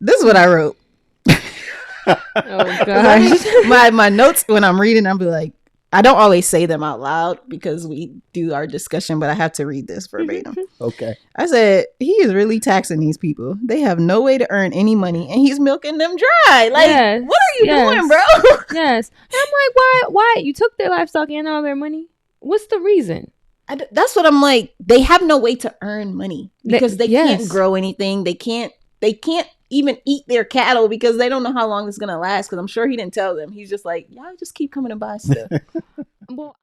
This is what I wrote. Oh gosh. my notes when I'm reading, I'll be like, I don't always say them out loud because we do our discussion, but I have to read this verbatim. Okay. I said, he is really taxing these people. They have no way to earn any money, and he's milking them dry. Like, Yes, what are you doing, bro? Yes. And I'm like, why? You took their livestock and all their money. What's the reason? That's what I'm like. They have no way to earn money because they can't grow anything. They can't even eat their cattle because they don't know how long it's gonna last. Because I'm sure he didn't tell them. He's just like, y'all just keep coming to buy stuff. Well,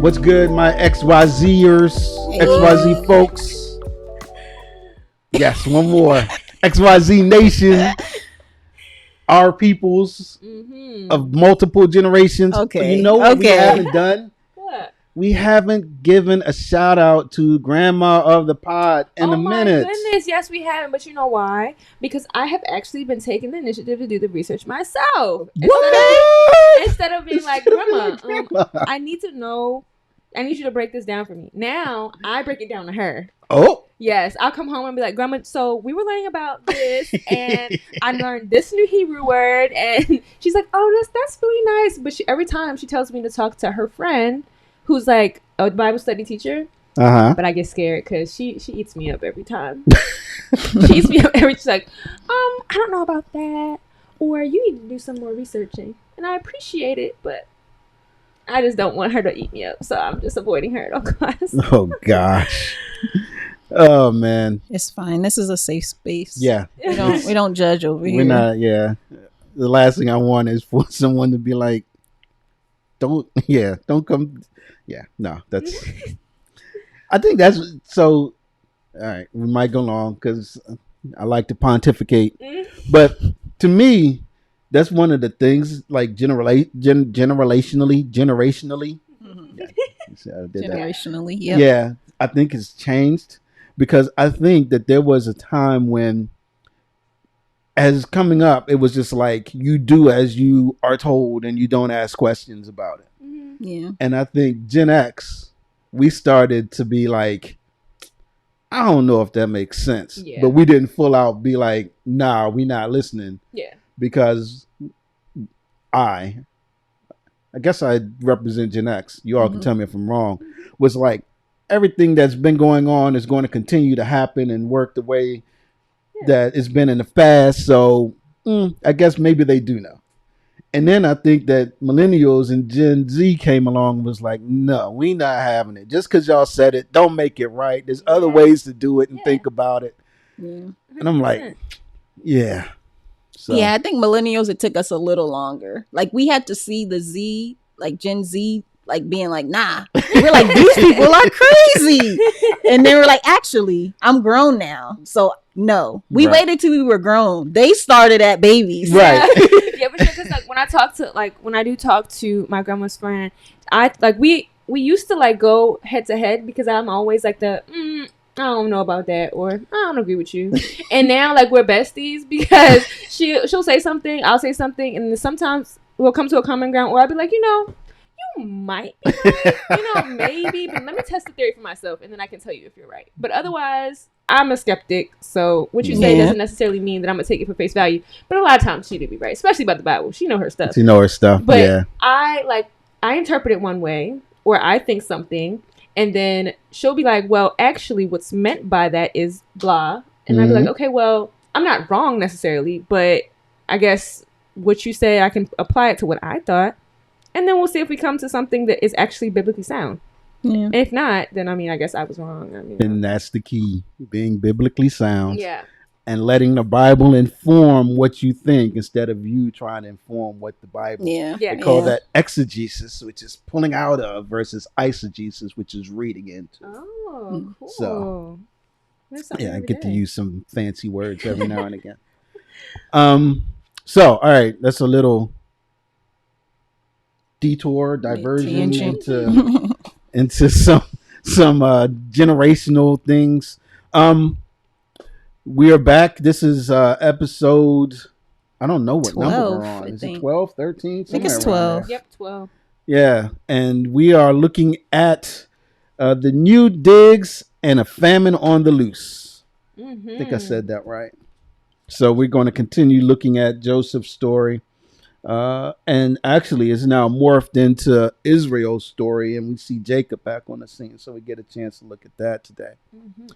What's good, my XYZers, XYZ folks? Yes, one more. XYZ Nation, our peoples of multiple generations. Okay. You know what we haven't done? what? We haven't given a shout out to Grandma of the Pod in a minute. Oh my goodness, yes we haven't, but you know why? Because I have actually been taking the initiative to do the research myself. Instead of being like, Grandma, I need to know. I need you to break this down for me. Now, I break it down to her. Oh. Yes, I'll come home and be like, Grandma, so we were learning about this, and I learned this new Hebrew word, and she's like, oh, that's really nice. But every time she tells me to talk to her friend, who's like a Bible study teacher, but I get scared because she eats me up every time. She eats me up she's like, I don't know about that, or you need to do some more researching, and I appreciate it, but I just don't want her to eat me up, so I'm just avoiding her at all costs. Oh gosh. Oh man. It's fine. This is a safe space. Yeah. We don't judge over here. We're not. Yeah. The last thing I want is for someone to be like, don't come. Yeah. No. That's. I think that's so. All right. We might go long because I like to pontificate, but to me, that's one of the things, like generationally. Generationally, yeah. Yeah, I think it's changed because I think that there was a time when, as coming up, it was just like you do as you are told and you don't ask questions about it. Yeah. And I think Gen X, we started to be like, I don't know if that makes sense, but we didn't full out be like, nah, we not listening. Yeah. Because I guess I represent Gen X. You all can tell me if I'm wrong. Was like everything that's been going on is going to continue to happen and work the way that it's been in the past. So I guess maybe they do know. And then I think that millennials and Gen Z came along and was like, no, we not having it. Just because y'all said it, don't make it right. There's other ways to do it and think about it. Yeah. And I'm like, yeah. So. Yeah, I think millennials, it took us a little longer. Like, we had to see the Z, like Gen Z, like being like, nah. We're like, these people are crazy. And then we're like, actually, I'm grown now. So, no. We waited till we were grown. They started at babies. Right. Yeah, but because like when I do talk to my grandma's friend, we used to like go head to head because I'm always like I don't know about that, or I don't agree with you. And now, like, we're besties because she'll say something, I'll say something, and then sometimes we'll come to a common ground, or I'll be like, you might be right, maybe, but let me test the theory for myself, and then I can tell you if you're right. But otherwise, I'm a skeptic, so what you say doesn't necessarily mean that I'm gonna take it for face value. But a lot of times she did be right, especially about the Bible. She know her stuff. But I interpret it one way, or I think something. And then she'll be like, well, actually, what's meant by that is blah. And I'd be like, okay, well, I'm not wrong necessarily, but I guess what you say, I can apply it to what I thought. And then we'll see if we come to something that is actually biblically sound. Yeah. If not, then, I guess I was wrong. And that's the key, being biblically sound. Yeah. And letting the Bible inform what you think instead of you trying to inform what the Bible. They call that exegesis, which is pulling out of, versus eisegesis, which is reading into. Oh, cool. So, I get to use some fancy words every now and again. So, all right, that's a little diversion into some generational things. We are back. This is episode. I don't know what 12, number we're on. I Is think. it 12, 13? I think it's Somewhere around 12. there. Yep, 12. Yeah, and we are looking at the new digs and a famine on the loose. Mm-hmm. I think I said that right. So we're going to continue looking at Joseph's story. And actually, it's now morphed into Israel's story, and we see Jacob back on the scene. So we get a chance to look at that today. Mm-hmm.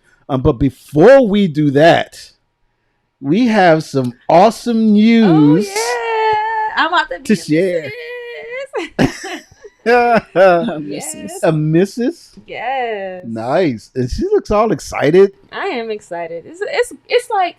But before we do that, we have some awesome news I'm about to to share. Yes. A missus? Yes. Nice. And she looks all excited. I am excited. It's like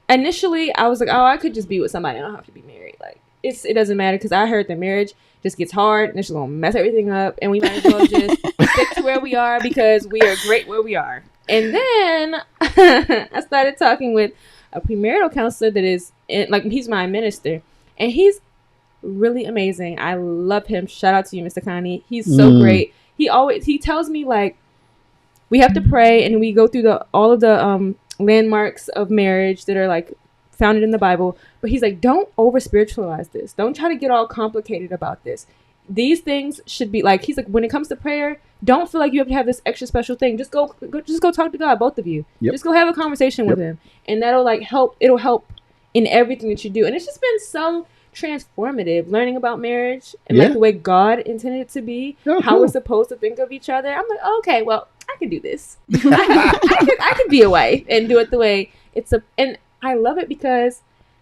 initially I was like, oh, I could just be with somebody. I don't have to be married. Like it doesn't matter because I heard that marriage just gets hard and it's just gonna mess everything up, and we might as well just stick to where we are because we are great where we are. And then I started talking with a premarital counselor that is he's my minister, and he's really amazing. I love him. Shout out to you, Mr. Connie. He's so great. He tells me like we have to pray, and we go through all of the landmarks of marriage that are like founded in the Bible. But he's like, don't over spiritualize this. Don't try to get all complicated about this. These things should be like, he's like, when it comes to prayer, don't feel like you have to have this extra special thing. Just go talk to God, both of you. Yep. Just go have a conversation with him, and that'll like help. It'll help in everything that you do. And it's just been so transformative learning about marriage and like the way God intended it to be, how we're supposed to think of each other. I'm like, okay, well, I can do this. I can be a wife and do it the way and I love it because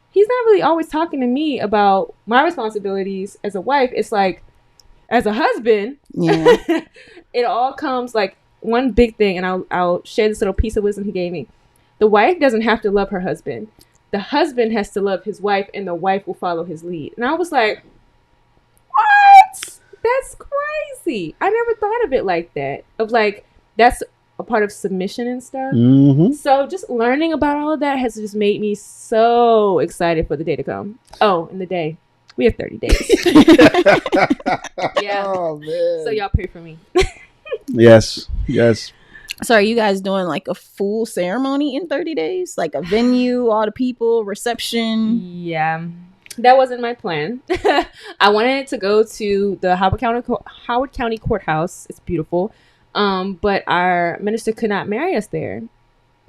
he's not really always talking to me about my responsibilities as a wife. It's like, as a husband, it all comes like one big thing, and I'll share this little piece of wisdom he gave me. The wife doesn't have to love her husband. The husband has to love his wife, and the wife will follow his lead. And I was like, what? That's crazy. I never thought of it like that. Of like, that's a part of submission and stuff. Mm-hmm. So just learning about all of that has just made me so excited for the day to come. Oh, and the day. We have 30 days. Yeah. Oh, man. So y'all pray for me. Yes. So are you guys doing like a full ceremony in 30 days? Like a venue, all the people, reception? Yeah. That wasn't my plan. I wanted to go to the Howard County Courthouse. It's beautiful. But our minister could not marry us there.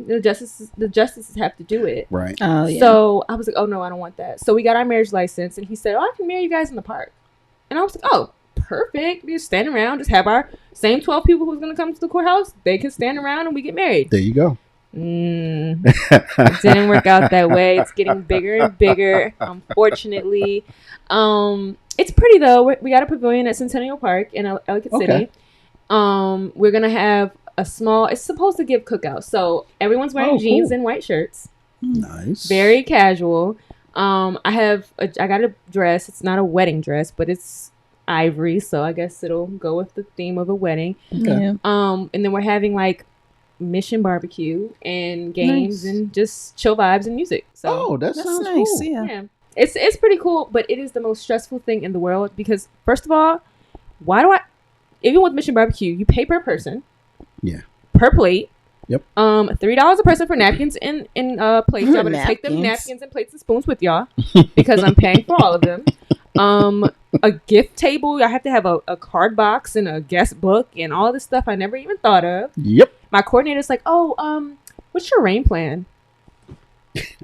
The justices have to do it. Right. Oh, yeah. So I was like, oh no, I don't want that. So we got our marriage license, and he said, oh, I can marry you guys in the park. And I was like, oh, perfect. We just stand around, just have our same 12 people who's going to come to the courthouse. They can stand around and we get married. There you go. It didn't work out that way. It's getting bigger and bigger, unfortunately. It's pretty though. We got a pavilion at Centennial Park in Ellicott City. We're going to have it's supposed to give cookouts. So everyone's wearing jeans and white shirts. Nice. Very casual. I got a dress. It's not a wedding dress, but it's ivory. So I guess it'll go with the theme of a wedding. Okay. Yeah. And then we're having like mission barbecue and games and just chill vibes and music. So that That's sounds nice. cool. Yeah. it's pretty cool, but it is the most stressful thing in the world because first of all, even with mission barbecue, you pay per person. Yeah. Per plate. Yep. $3 a person for napkins and plates. Y'all better take them napkins and plates and spoons with y'all because I'm paying for all of them. A gift table. I have to have a card box and a guest book and all this stuff I never even thought of. Yep. My coordinator's like, what's your rain plan? It's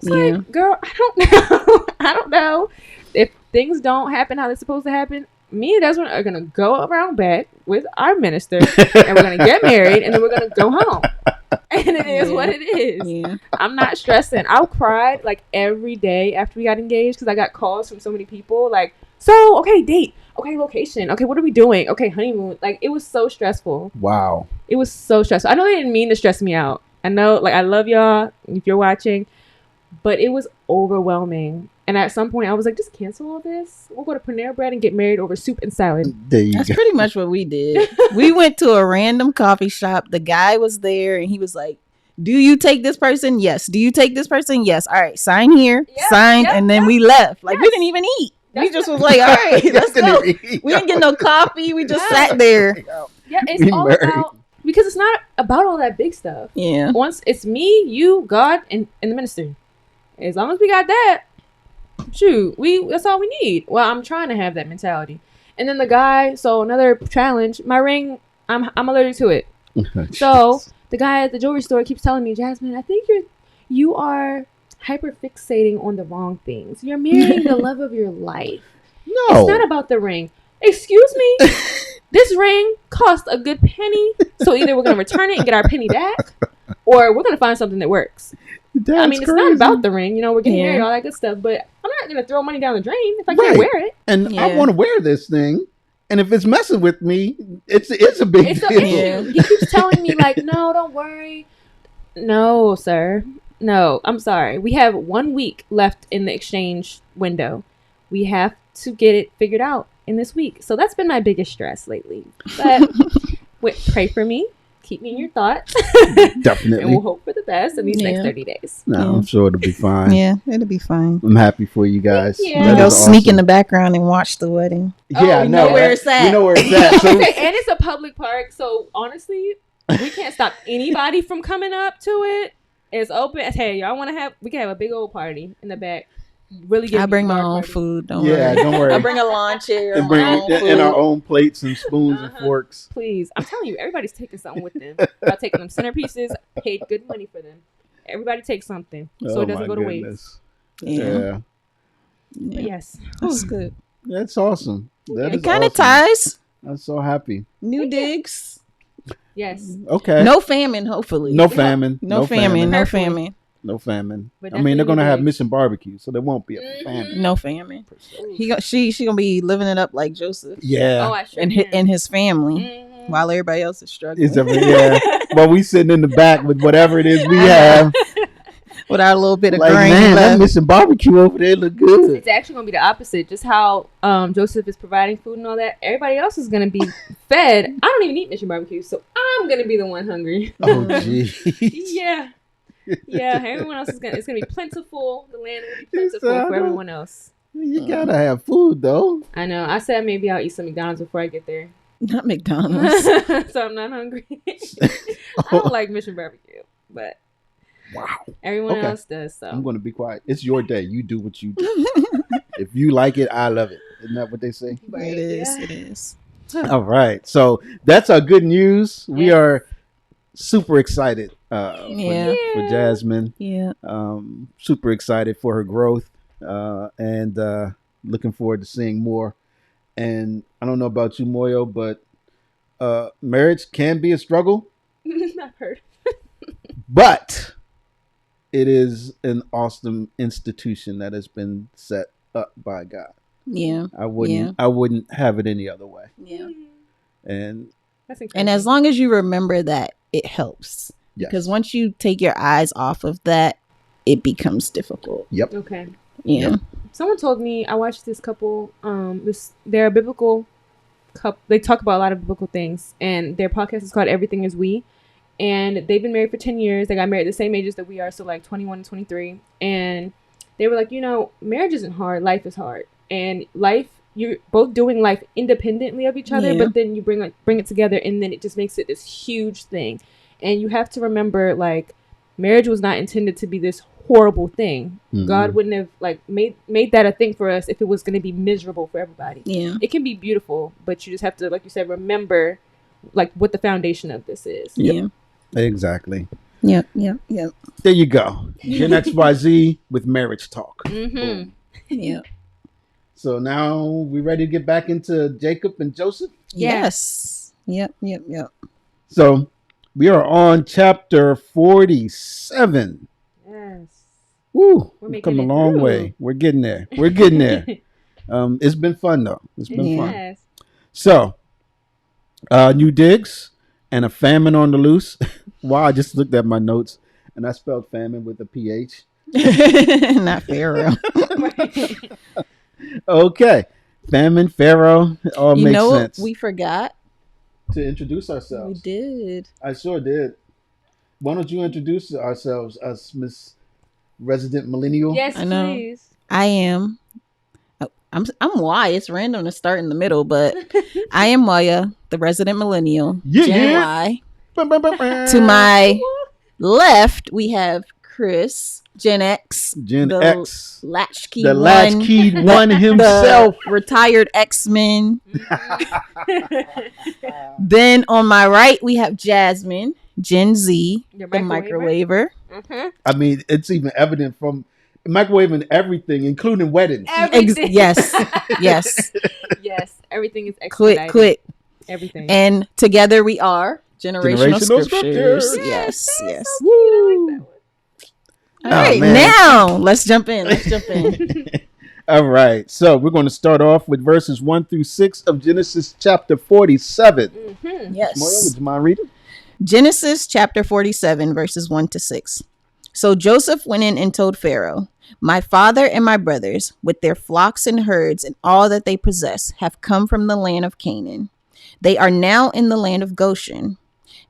like, girl, I don't know. I don't know. If things don't happen how they're supposed to happen, me and Desmond are going to go around back with our minister and we're going to get married and then we're going to go home. And it is what it is. Yeah. I'm not stressing. I cried like every day after we got engaged because I got calls from so many people like, so, okay, date. Okay, location. Okay, what are we doing? Okay, honeymoon. Like, it was so stressful. Wow. It was so stressful. I know they didn't mean to stress me out. I know, like, I love y'all if you're watching, but it was overwhelming. And at some point, I was like, just cancel all this. We'll go to Panera Bread and get married over soup and salad. That's pretty much what we did. We went to a random coffee shop. The guy was there and he was like, do you take this person? Yes. Do you take this person? Yes. All right. Sign here. Sign. And then we left. Like, we didn't even eat. We just was like, all right, let's go. We didn't get no coffee. We just sat there. Yeah, it's all about because it's not about all that big stuff. Yeah. Once it's me, you, God, and the minister. As long as we got that, shoot, that's all we need. Well, I'm trying to have that mentality. And then the guy, so another challenge, my ring, I'm allergic to it. So the guy at the jewelry store keeps telling me, Jasmine, I think you are hyperfixating on the wrong things. You're marrying the love of your life. No. It's not about the ring. Excuse me? This ring cost a good penny. So either we're going to return it and get our penny back, or we're going to find something that works. That's I mean, it's crazy. not about the ring. You know, we're getting married, all that good stuff. But I'm not going to throw money down the drain if I can't wear it. And I want to wear this thing. And if it's messing with me, it's a big deal. He keeps telling me, like, no, don't worry. No, sir. No, I'm sorry. We have 1 week left in the exchange window. We have to get it figured out in this week. So that's been my biggest stress lately. But pray for me. Keep me in your thoughts. Definitely. And we'll hope for the best in these next 30 days. No, I'm sure it'll be fine. Yeah, it'll be fine. I'm happy for you guys. Yeah. Go sneak in the background and watch the wedding. Yeah, I know where it's at. You know where it's at. So, Okay, and it's a public park, so honestly, we can't stop anybody from coming up to it. It's open. Hey, y'all want to have? We can have a big old party in the back. Really good. I bring my own food. Don't worry. yeah, don't worry. I bring a lawn chair. And bring and our own plates and spoons and forks. Please, I'm telling you, everybody's taking something with them. Y'all taking them centerpieces. Paid good money for them. Everybody takes something, so it doesn't go to waste. Yeah. But yes, That's good. That's awesome. That It is kind of awesome. ties. I'm so happy. New digs. yes. Okay. No famine, hopefully. No famine. No famine. No famine. No famine. But I mean, they're definitely gonna have digs. missing barbecue, so there won't be a famine. No famine. She gonna be living it up like Joseph Yeah. Oh, I sure and can. his family Mhm. while everybody else is struggling. It's yeah. Well, we sitting in the back with whatever it is we have. Without a little bit of Like, grain man, that left. missing barbecue over there look good. It's actually gonna be the opposite. Just how Joseph is providing food and all that. Everybody else is gonna be fed. I don't even eat mission barbecue, so I'm gonna be the one hungry. Oh, geez. Yeah. Yeah, everyone else it's gonna be plentiful. The land will be plentiful Yes, I for know. everyone else. You gotta have food, though. I know. I said maybe I'll eat some McDonald's before I get there. Not McDonald's. So I'm not hungry. I don't like mission barbecue, but Wow. everyone Okay. else does. So I'm going to be quiet. It's your day. You do what you do. If you like it, I love it. Isn't that what they say? It is. Yeah. It is. All right. So that's our good news. We Yes. are super excited Yeah. for Jasmine. Yeah. Super excited for her growth and looking forward to seeing more. And I don't know about you, Moyo, but marriage can be a struggle, I've heard. but it is an awesome institution that has been set up by God. Yeah. I wouldn't have it any other way. Yeah. And That's incredible. And as long as you remember that, it helps. yes. Because once you take your eyes off of that, it becomes difficult. Yep. Okay. Yeah. Yep. Someone told me I watched this couple. They're a biblical couple. They talk about a lot of biblical things, and their podcast is called Everything Is We. And they've been married for 10 years. They got married the same ages that we are, so like 21 and 23. And they were like, marriage isn't hard. Life is hard, and you're both doing life independently of each other, Yeah. but then you bring it together, and then it just makes it this huge thing. And you have to remember, like, marriage was not intended to be this horrible thing. Mhm. God wouldn't have made that a thing for us if it was going to be miserable for everybody. Yeah. It can be beautiful, but you just have to, like you said, remember like what the foundation of this is. Yeah. Exactly. Yep. Yep. Yep. There you go. Gen XYZ with marriage talk. Mm-hmm. Yep. So now we ready to get back into Jacob and Joseph? Yes. Yep. Yep. Yep. So we are on chapter 47. Yes. Woo, We're we've making come a it long through. way. We're getting there. We're getting there. It's been fun though. It's been Yeah. fun. Yes. So, new digs and a famine on the loose. Wow, I just looked at my notes and I spelled famine with a PH. Not Pharaoh. Okay. Famine, Pharaoh, it all You makes know sense. what we forgot? To introduce We ourselves. did. I sure did. Why don't you introduce ourselves, us Miss Resident Millennial? Yes, I know. please. I am. I'm Y. It's random to start in the middle, but I am Moya, the resident millennial. Yeah, Gen yeah. Y. To my left, we have Chris, Gen X, Gen the X, latchkey the one, latchkey one himself. the retired X-Men. Then on my right, we have Jasmine, Gen Z, Your the microwaver. I mean, it's even evident from microwaving everything, including weddings. Everything. Yes. Yes. Yes. Everything is expedited. Quick. Everything. And together we are Generational Scriptures. Yes. Yes. So cute. I like that one. All right, now let's jump in. All right. So we're going to start off with verses 1 through 6 of Genesis chapter 47. Yes. Moya, would you mind reading? Genesis chapter 47, verses 1 to 6. So Joseph went in and told Pharaoh, "My father and my brothers, with their flocks and herds and all that they possess, have come from the land of Canaan. They are now in the land of Goshen."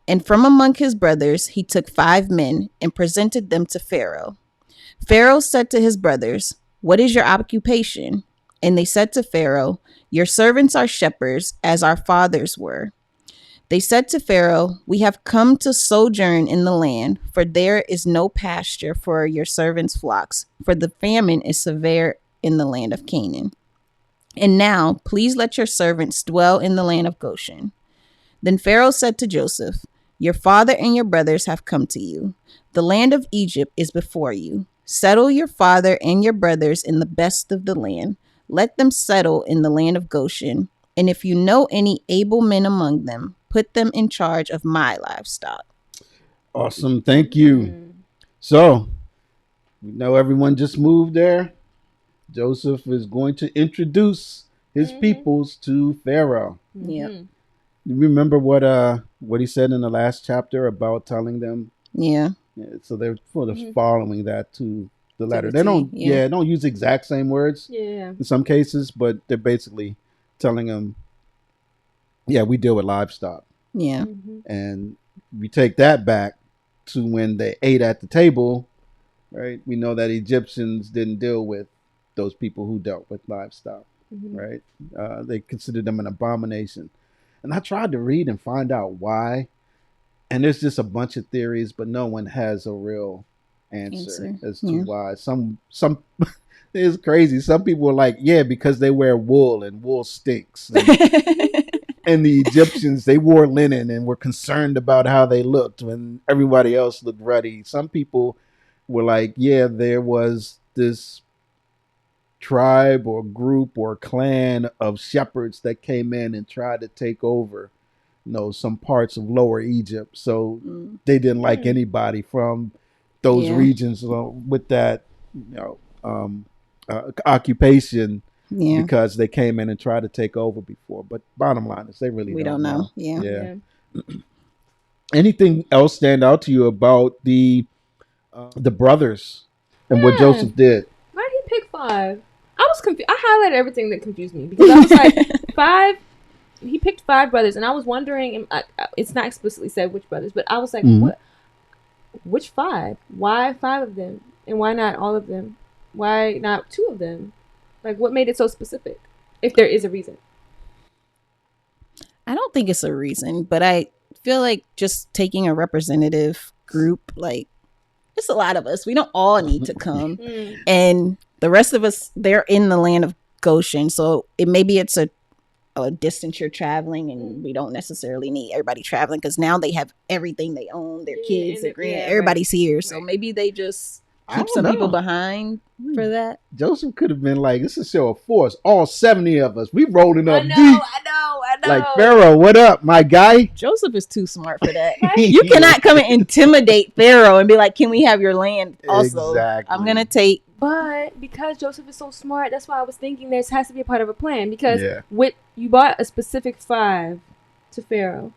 And from among his brothers he took 5 men and presented them to Pharaoh. Pharaoh said to his brothers, "What is your occupation?" And they said to Pharaoh, "Your servants are shepherds, as our fathers were." They said to Pharaoh, "We have come to sojourn in the land, for there is no pasture for your servants' flocks, for the famine is severe in the land of Canaan. And now, please let your servants dwell in the land of Goshen." Then Pharaoh said to Joseph, "Your father and your brothers have come to you. The land of Egypt is before you. Settle your father and your brothers in the best of the land. Let them settle in the land of Goshen. And if you know any able men among them, put them in charge of my livestock." Awesome. Thank you. So, we know everyone just moved there. Joseph is going to introduce his peoples to Pharaoh. Yeah. You remember what he said in the last chapter about telling them? Yeah. So they're sort of following that to the letter. the They don't, T, yeah. don't use the exact same words Yeah. in some cases, but they're basically telling them, yeah, we deal with livestock. Yeah. And we take that back to when they ate at the table, right? We know that Egyptians didn't deal with those people who dealt with livestock, right? They considered them an abomination. And I tried to read and find out why. And there's just a bunch of theories, but no one has a real answer as to why. Some it's crazy. Some people are like, yeah, because they wear wool and wool stinks. And the Egyptians, they wore linen and were concerned about how they looked when everybody else looked ruddy. Some people were like, yeah, there was this tribe or group or clan of shepherds that came in and tried to take over, some parts of Lower Egypt. So they didn't like anybody from those regions with that, occupation. Yeah. Because they came in and tried to take over before. But bottom line is we don't know. Yeah. Anything else stand out to you about the brothers and what Joseph did? Why did he pick 5? I was confused. I highlighted everything that confused me because I was like, 5. He picked 5 brothers, and I was wondering. It's not explicitly said which brothers, but I was like, what? Which 5? Why 5 of them, and why not all of them? Why not 2 of them? Like, what made it so specific? If there is a reason. I don't think it's a reason, but I feel like just taking a representative group, like, it's a lot of us. We don't all need to come. And the rest of us, they're in the land of Goshen. So maybe it's a distance you're traveling, and we don't necessarily need everybody traveling because now they have everything they own, their kids, their everybody's here. So maybe they just keep some people behind for that. Joseph could have been like, this is a show of force. All 70 of us. We rolling up deep. I know. Like, Pharaoh, what up, my guy? Joseph is too smart for that. You cannot come and intimidate Pharaoh and be like, can we have your land also? Exactly. I'm going to take. But because Joseph is so smart, that's why I was thinking there has to be a part of a plan. Because you bought a specific 5 to Pharaoh.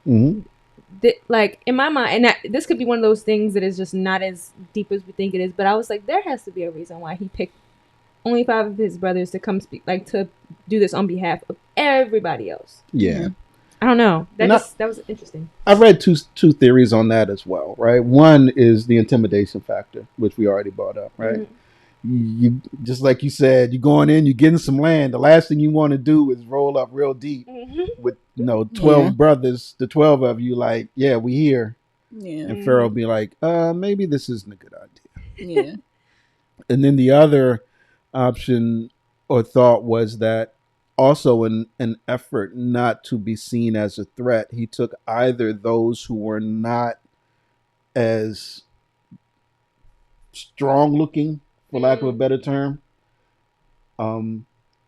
Like, in my mind, and this could be one of those things that is just not as deep as we think it is, but I was like, there has to be a reason why he picked only 5 of his brothers to come speak, like, to do this on behalf of everybody else. Yeah. I don't know. That was interesting. I read two theories on that as well, right? One is the intimidation factor, which we already brought up, right? You just like you said, you're going in, you're getting some land. The last thing you want to do is roll up real deep with 12 brothers, the 12 of you, like, yeah, we here. Yeah. And Pharaoh be like, maybe this isn't a good idea. Yeah. And then the other option or thought was that also in an effort not to be seen as a threat, he took either those who were not as strong looking, for lack of a better term,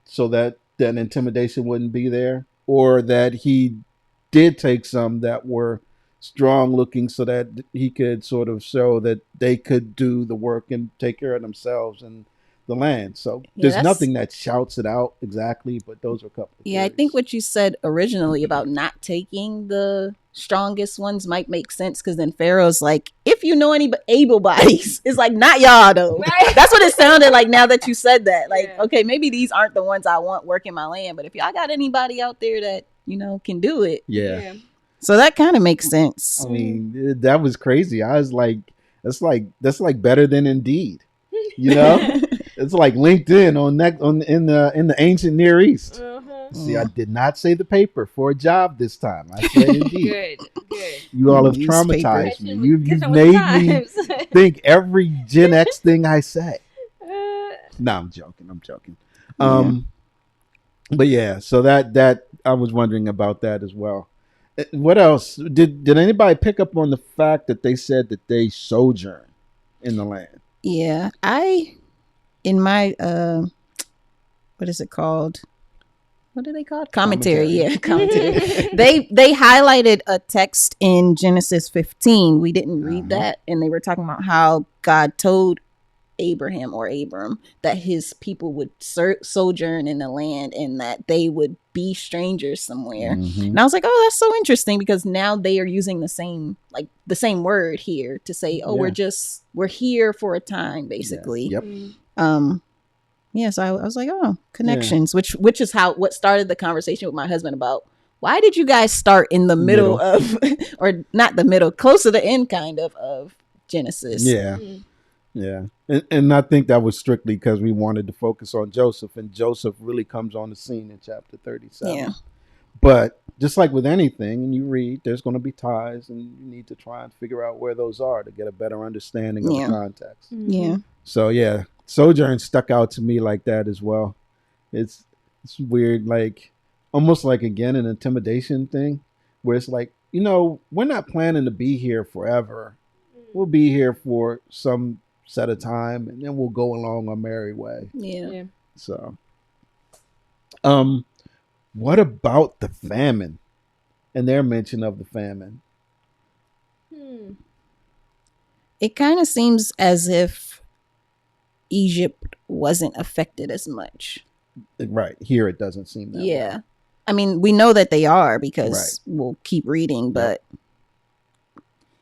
so that intimidation wouldn't be there, or that he did take some that were strong looking so that he could sort of show that they could do the work and take care of themselves and the land. So Yeah, there's nothing that shouts it out exactly, but those are a couple of Yeah, I theories. think what you said originally about not taking the strongest ones might make sense, because then Pharaoh's like, if you know any able bodies, it's like, not y'all though. Right. That's what it sounded like now that you said that. Like, Yeah. okay, maybe these aren't the ones I want working my land, but if y'all got anybody out there that, can do it. Yeah. So that kind of makes sense. I mean, that was crazy. I was like, that's like better than Indeed. You know? It's like LinkedIn in the ancient Near East. See, I did not say the paper for a job this time. I said Indeed. Good. You all have Newspaper. traumatized me. You've made me think every Gen X thing I say. No, I'm joking. But yeah, so that I was wondering about that as well. What else? Did anybody pick up on the fact that they said that they sojourn in the land? Yeah, in my what is it called? What are they called? Commentary. Yeah, commentary. they highlighted a text in Genesis 15. We didn't read that, and they were talking about how God told Abram that his people would sojourn in the land and that they would be strangers somewhere. And I was like, oh, that's so interesting, because now they are using the same word here to say, oh, we're here for a time, basically. So I was like, oh, connections, which is what started the conversation with my husband about, why did you guys start in the middle of, or not the middle, close to the end kind of Genesis. Yeah. And I think that was strictly because we wanted to focus on Joseph, and Joseph really comes on the scene in chapter 37. Yeah. But just like with anything, and you read, there's going to be ties, and you need to try and figure out where those are to get a better understanding of the context. Yeah. So yeah, sojourn stuck out to me like that as well. It's weird, like almost like, again, an intimidation thing, where it's like, we're not planning to be here forever. We'll be here for some set of time, and then we'll go along our merry way. Yeah. So, what about the famine and their mention of the famine? It kind of seems as if Egypt wasn't affected as much. Right. Here it doesn't seem that way. I mean, we know that they are, because we'll keep reading, but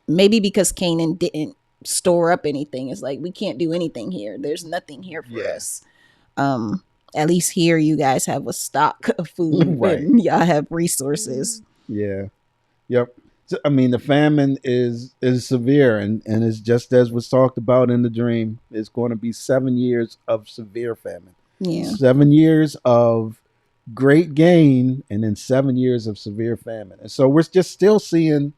maybe because Canaan didn't store up anything. It's like, we can't do anything here. There's nothing here for us. At least here you guys have a stock of food, and y'all have resources. Yeah. Yep. So, I mean, the famine is severe, and it's just as was talked about in the dream. It's going to be 7 years of severe famine. Yeah. 7 years of great gain, and then 7 years of severe famine. And so we're just still seeing,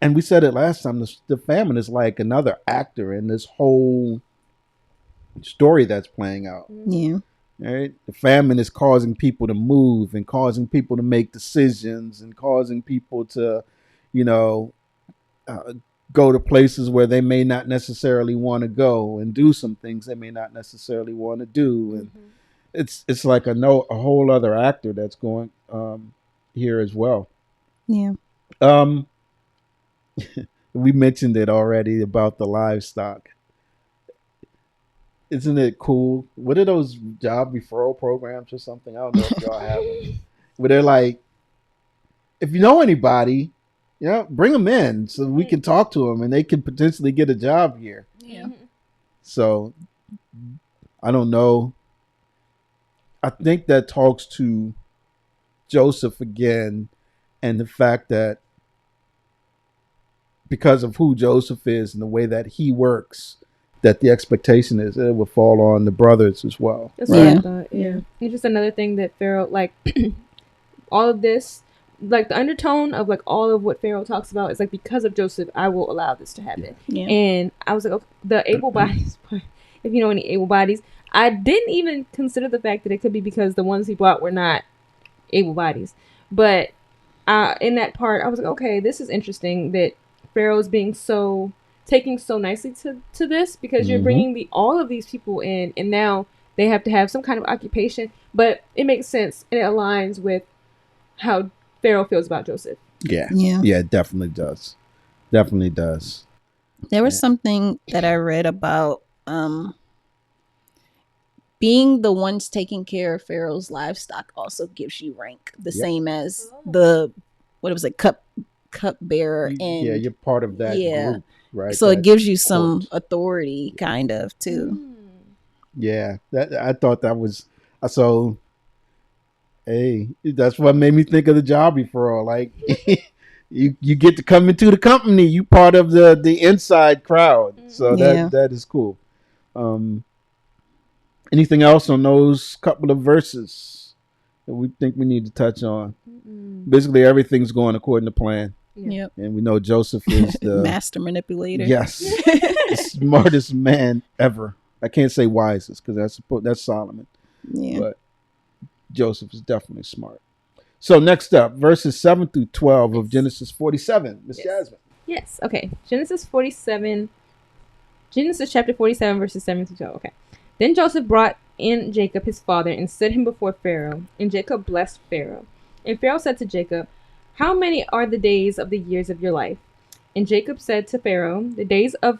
and we said it last time, the famine is like another actor in this whole story that's playing out. Yeah. Right? The famine is causing people to move, and causing people to make decisions, and causing people to, go to places where they may not necessarily want to go, and do some things they may not necessarily want to do. And it's like a whole other actor that's going here as well. Yeah. We mentioned it already about the livestock. Isn't it cool? What are those job referral programs or something? I don't know if y'all have them. Where they're like, if you know anybody, bring them in so we can talk to them and they can potentially get a job here. Yeah. So I don't know. I think that talks to Joseph again, and the fact that because of who Joseph is and the way that he works, that the expectation is that it will fall on the brothers as well. That's what I thought. Yeah. It's just another thing that Pharaoh, like, all of this like the undertone of like all of what Pharaoh talks about is like, because of Joseph, I will allow this to happen. Yeah. And I was like, okay, the able bodies. If you know any able bodies, I didn't even consider the fact that it could be because the ones he brought were not able bodies. But in that part, I was like, okay, this is interesting that Pharaoh's taking so nicely to this, because you're bringing all of these people in, and now they have to have some kind of occupation. But it makes sense, and it aligns with how Pharaoh feels about Joseph. Yeah. Yeah. Yeah, it definitely does. Definitely does. There was something that I read about being the ones taking care of Pharaoh's livestock also gives you rank, the same as the cup bearer, and you're part of that group, right? So that it gives you some court. authority, kind of, too. Yeah, that I thought that was so. Hey, that's what made me think of the job before. Like, you get to come into the company. You part of the inside crowd. So that is cool. Anything else on those couple of verses that we think we need to touch on? Basically, everything's going according to plan. Yep. And we know Joseph is the master manipulator. Yes, the smartest man ever. I can't say wisest because that's Solomon. Yeah. But Joseph is definitely smart. So next up, verses 7 through 12 of Genesis 47. Miss Jasmine. Yes. Okay. Genesis chapter 47, verses 7 through 12. Okay. Then Joseph brought in Jacob his father and set him before Pharaoh, and Jacob blessed Pharaoh. And Pharaoh said to Jacob, "How many are the days of the years of your life?" And Jacob said to Pharaoh, The days of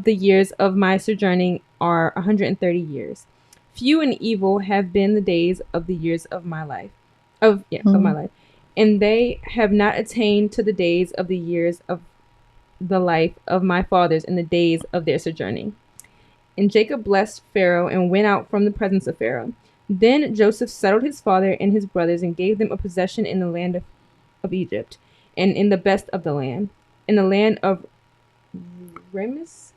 the years of my sojourning are 130 years. Few and evil have been the days of the years of my life, of my life, and they have not attained to the days of the years of the life of my fathers in the days of their sojourning. And Jacob blessed Pharaoh and went out from the presence of Pharaoh. Then Joseph settled his father and his brothers and gave them a possession in the land of Egypt, and in the best of the land, in the land of Ramses,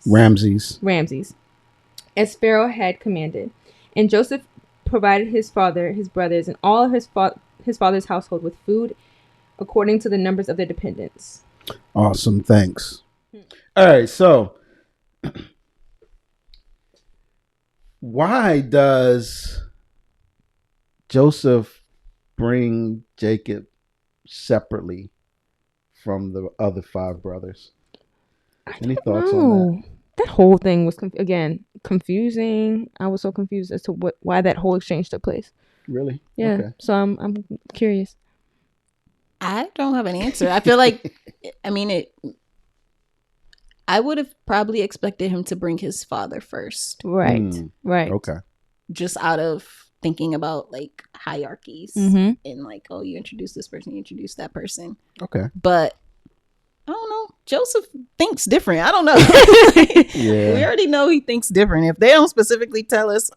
as Pharaoh had commanded. And Joseph provided his father, his brothers, and all of his father's household with food according to the numbers of their dependents. Awesome, thanks. All right, so why does Joseph bring Jacob separately from the other 5 brothers? Any thoughts on that? That whole thing was confusing. I was so confused as to why that whole exchange took place. Really? Yeah. Okay. So I'm curious. I don't have an answer. I feel like, I would have probably expected him to bring his father first. Right. Right. Okay. Just out of thinking about like hierarchies and like, oh, you introduce this person, you introduce that person. Okay. But I don't know. Joseph thinks different. I don't know. Yeah. We already know he thinks different. If they don't specifically tell us,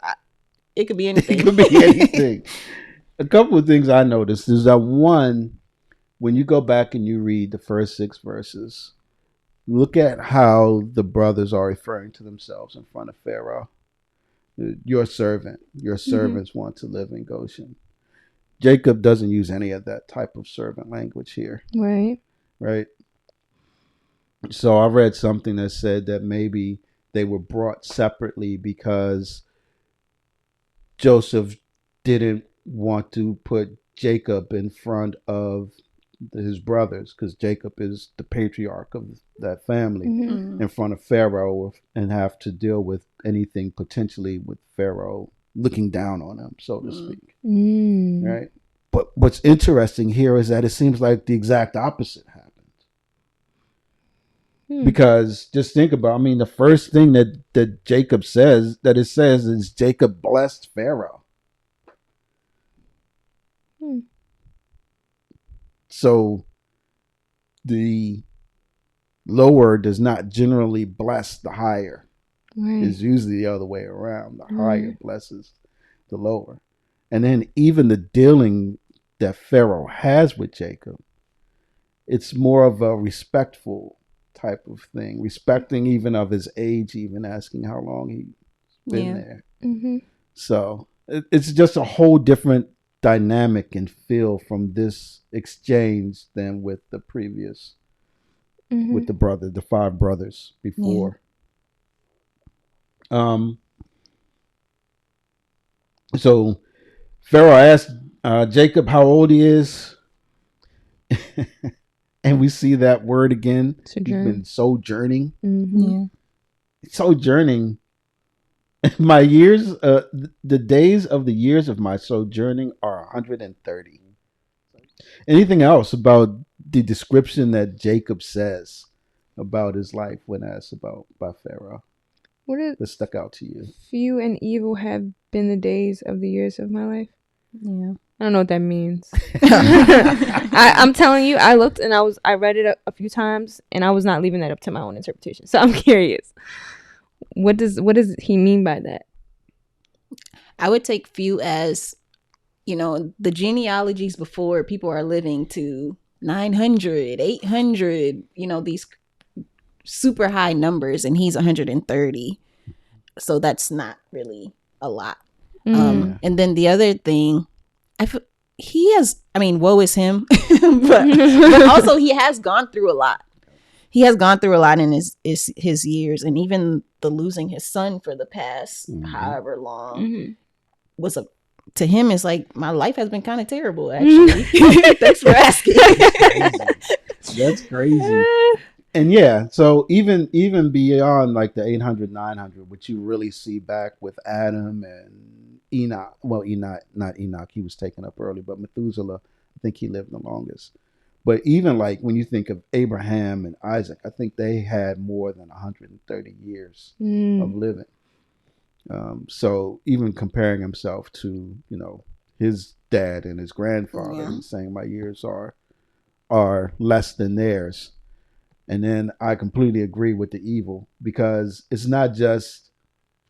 it could be anything. It could be anything. A couple of things I noticed is that, one, when you go back and you read the first 6 verses, look at how the brothers are referring to themselves in front of Pharaoh. Your servants want to live in Goshen. Jacob doesn't use any of that type of servant language here. Right. So I read something that said that maybe they were brought separately because Joseph didn't want to put Jacob in front of his brothers, because Jacob is the patriarch of that family, in front of Pharaoh, and have to deal with anything potentially with Pharaoh looking down on him, so to speak. Right. But what's interesting here is that it seems like the exact opposite happened. Because just think about, the first thing that Jacob says, is Jacob blessed Pharaoh. So the lower does not generally bless the higher. It's usually the other way around. The higher blesses the lower. And then even the dealing that Pharaoh has with Jacob, it's more of a respectful type of thing, respecting even of his age, even asking how long he's been there. So it's just a whole different dynamic and feel from this exchange than with the previous, with the 5 brothers before. So Pharaoh asked Jacob how old he is. And we see that word again. Sojourn. He's been sojourning. Yeah. Sojourning. My years, the days of the years of my sojourning are 130. Anything else about the description that Jacob says about his life when asked about by Pharaoh What is that stuck out to you? few and evil have been the days of the years of my life? Yeah. I don't know what that means. I'm telling you, I looked and I read it a few times, and I was not leaving that up to my own interpretation. So I'm curious. What does he mean by that? I would take few as, the genealogies before, people are living to 900, 800, these super high numbers, and he's 130. So that's not really a lot. And then the other thing, woe is him, but also he has gone through a lot. He has gone through a lot in his years, and even the losing his son for the past however long was to him, it's like, my life has been kind of terrible, actually. Thanks for asking. That's crazy. And yeah, so even beyond like the 800, 900, which you really see back with Adam and Enoch. Well, not Enoch, he was taken up early, but Methuselah, I think he lived the longest. But even like when you think of Abraham and Isaac, I think they had more than 130 years of living. So even comparing himself to, his dad and his grandfather, and saying my years are less than theirs. And then I completely agree with the evil, because it's not just,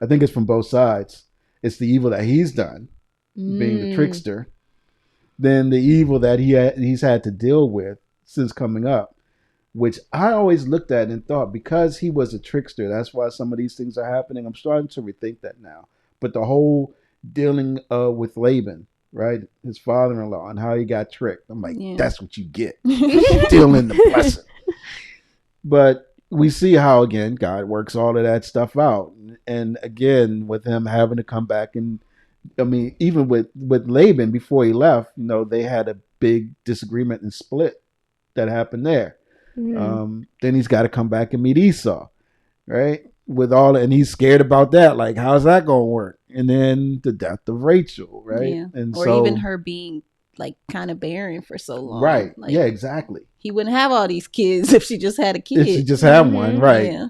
I think it's from both sides. It's the evil that he's done, being the trickster, then the evil that he's had to deal with since coming up, which I always looked at and thought, because he was a trickster, that's why some of these things are happening. I'm starting to rethink that now. But the whole dealing with Laban, right, his father-in-law, and how he got tricked, I'm like, that's what you get, stealing the blessing. But we see how, again, God works all of that stuff out. And again, with him having to come back, and even with Laban before he left, they had a big disagreement and split that happened there. Then he's got to come back and meet Esau, right? And he's scared about that. Like, how's that going to work? And then the death of Rachel, right? Yeah. And or even her being like kind of barren for so long. Right. Like, yeah, exactly. He wouldn't have all these kids if she just had a kid. If she just had one, right. Yeah.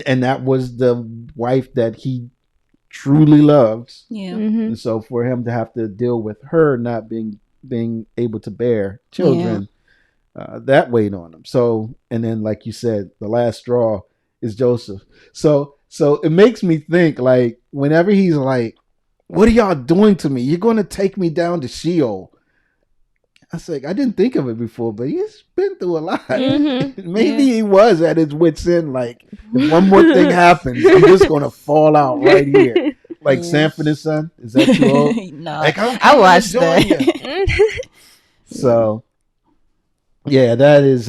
And that was the wife that he truly loved. Yeah. And so for him to have to deal with her not being able to bear children, that weighed on him. So, and then like you said, the last straw is Joseph. So it makes me think, like, whenever he's like, what are y'all doing to me? You're going to take me down to Sheol. I was like, I didn't think of it before, but he's been through a lot. Maybe he was at his wit's end. Like, if one more thing happens, I'm just going to fall out right here. Like Sanford and Son. Is that too old? No, like, I watched that. So, yeah, that is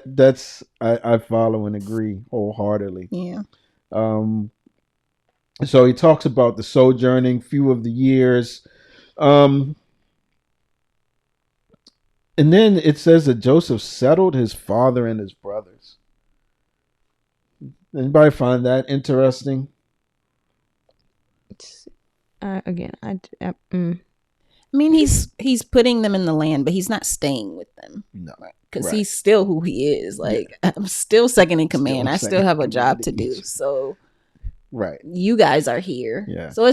that's I follow and agree wholeheartly. Yeah. So he talks about the sojourning, few of the years. And then it says that Joseph settled his father and his brothers. Anybody find that interesting? He's putting them in the land, but he's not staying with them. No. Because he's still who he is. Like, I'm still second in command. I still have a job to do. So, you guys are here. Yeah. So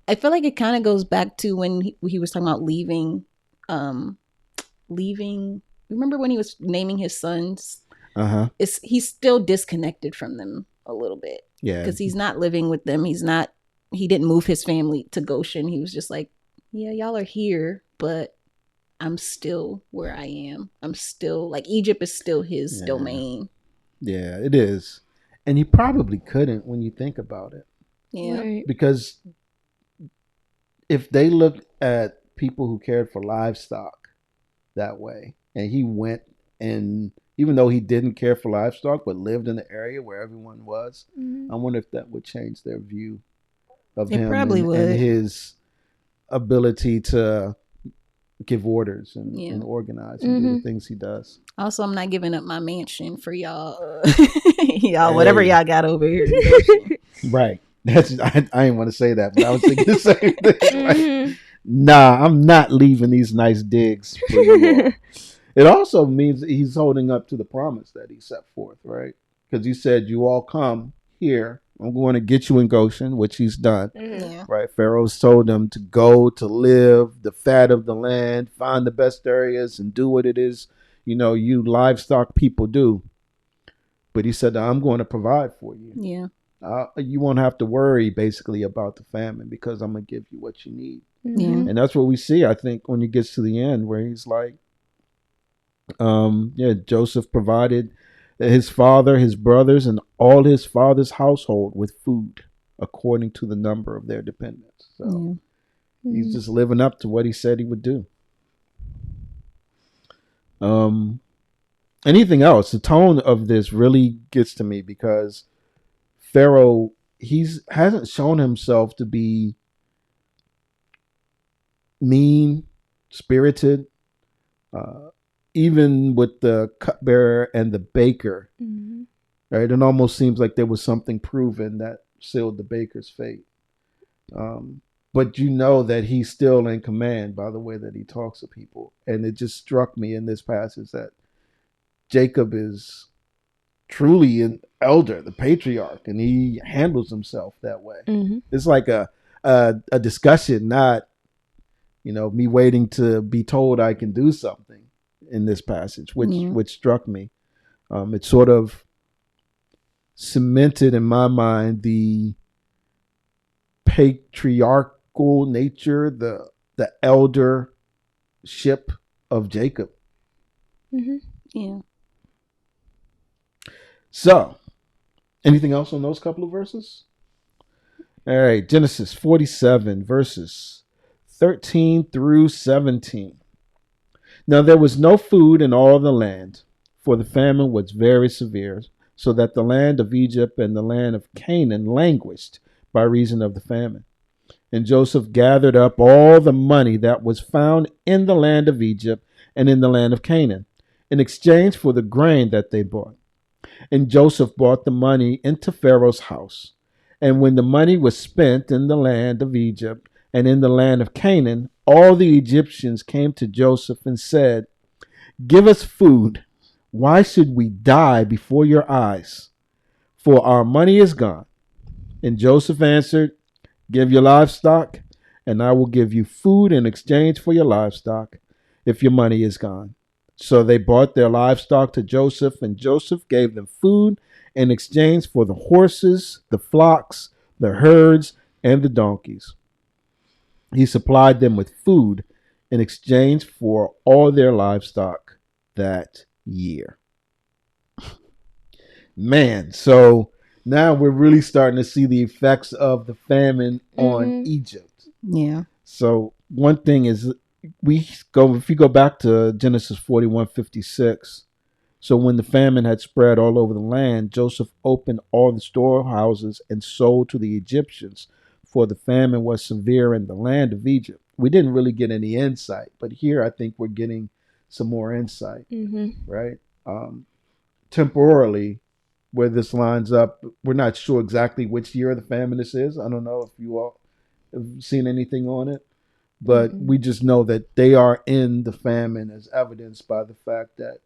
I feel like it kind of goes back to when he was talking about leaving. Remember when he was naming his sons? He's still disconnected from them a little bit. Yeah. Because he's not living with them. He didn't move his family to Goshen. He was just like, yeah, y'all are here, but I'm still where I am. I'm still, like, Egypt is still his domain. Yeah, it is. And he probably couldn't when you think about it. Yeah. Right. Because if they looked at people who cared for livestock that way, and he went, and even though he didn't care for livestock but lived in the area where everyone was, I wonder if that would change their view of It him probably and would. his ability to give orders Yeah. and organize and do the things he does. Also, I'm not giving up my mansion for y'all. Y'all, whatever Hey. y'all got over here. in Goshen. Right. That's I didn't want to say that, but I was thinking the same thing. Like, nah, I'm not leaving these nice digs for you all. It also means that he's holding up to the promise that he set forth, right? Because he said, "You all come here. I'm going to get you in Goshen," which he's done. Yeah. Right? Pharaoh's told them to go to live the fat of the land, find the best areas, and do what it is, you livestock people do. But he said, "I'm going to provide for you. Yeah. You won't have to worry basically about the famine because I'm going to give you what you need." Yeah. And that's what we see, I think, when he gets to the end, where he's like, Joseph provided his father, his brothers, and all his father's household with food according to the number of their dependents. So he's just living up to what he said he would do. Anything else? The tone of this really gets to me because Pharaoh, hasn't shown himself to be mean spirited. Even with the cupbearer and the baker, right? It almost seems like there was something proven that sealed the baker's fate. But that he's still in command by the way that he talks to people. And it just struck me in this passage that Jacob is truly an elder, the patriarch, and he handles himself that way. It's like a discussion, not me waiting to be told I can do something in this passage, which struck me. It sort of cemented in my mind the patriarchal nature, the eldership of Jacob. Yeah. So, anything else on those couple of verses? All right, Genesis 47, verses 13 through 17. Now there was no food in all the land, for the famine was very severe, so that the land of Egypt and the land of Canaan languished by reason of the famine. And Joseph gathered up all the money that was found in the land of Egypt and in the land of Canaan, in exchange for the grain that they bought. And Joseph brought the money into Pharaoh's house. And when the money was spent in the land of Egypt and in the land of Canaan, all the Egyptians came to Joseph and said, "Give us food. Why should we die before your eyes? For our money is gone." And Joseph answered, "Give your livestock, and I will give you food in exchange for your livestock, if your money is gone." So they brought their livestock to Joseph, and Joseph gave them food in exchange for the horses, the flocks, the herds, and the donkeys. He supplied them with food in exchange for all their livestock that year. Man, so now we're really starting to see the effects of the famine on Egypt. Yeah. So one thing is, if you go back to Genesis 41:56, so when the famine had spread all over the land, Joseph opened all the storehouses and sold to the Egyptians, for the famine was severe in the land of Egypt. We didn't really get any insight, but here I think we're getting some more insight, right? Temporally, where this lines up, we're not sure exactly which year of the famine this is. I don't know if you all have seen anything on it, but we just know that they are in the famine, as evidenced by the fact that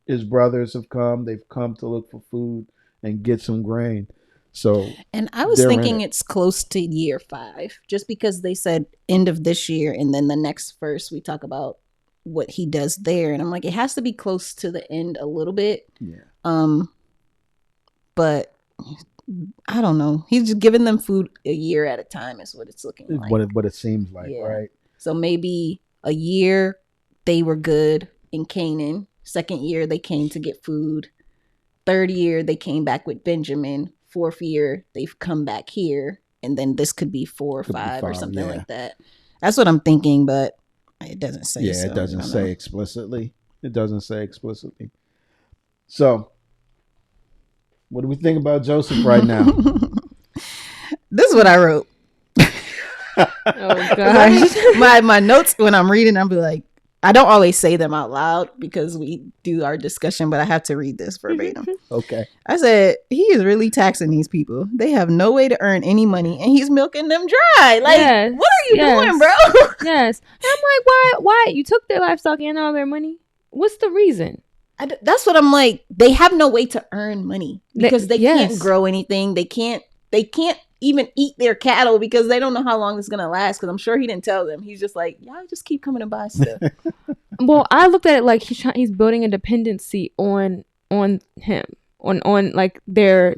his brothers have come. They've come to look for food and get some grain. So, and I was thinking it's close to year 5, just because they said end of this year, and then the next verse we talk about what he does there, and I'm like, it has to be close to the end a little bit. Yeah. But I don't know. He's just giving them food a year at a time is what it's looking like. What it seems like, right? So maybe a year they were good in Canaan. Second year they came to get food. Third year they came back with Benjamin. Fourth year they've come back here. And then this could be 4 or 5 or something like that. That's what I'm thinking, but it doesn't say. Yeah, so it doesn't I don't say know. explicitly. It doesn't say explicitly. So, what do we think about Joseph right now? This is what I wrote. Oh gosh. my notes when I'm reading, I'll be like, I don't always say them out loud because we do our discussion, but I have to read this verbatim. Okay. I said, he is really taxing these people. They have no way to earn any money and he's milking them dry. Like, Yes, what are you yes. doing, bro? Yes. And I'm like, why? You took their livestock and all their money. What's the reason? That's what I'm like. They have no way to earn money because they yes. can't grow anything. They can't even eat their cattle because they don't know how long it's gonna last. Because I'm sure he didn't tell them. He's just like, y'all just keep coming to buy stuff. Well, I looked at it like he's building a dependency on him, on like their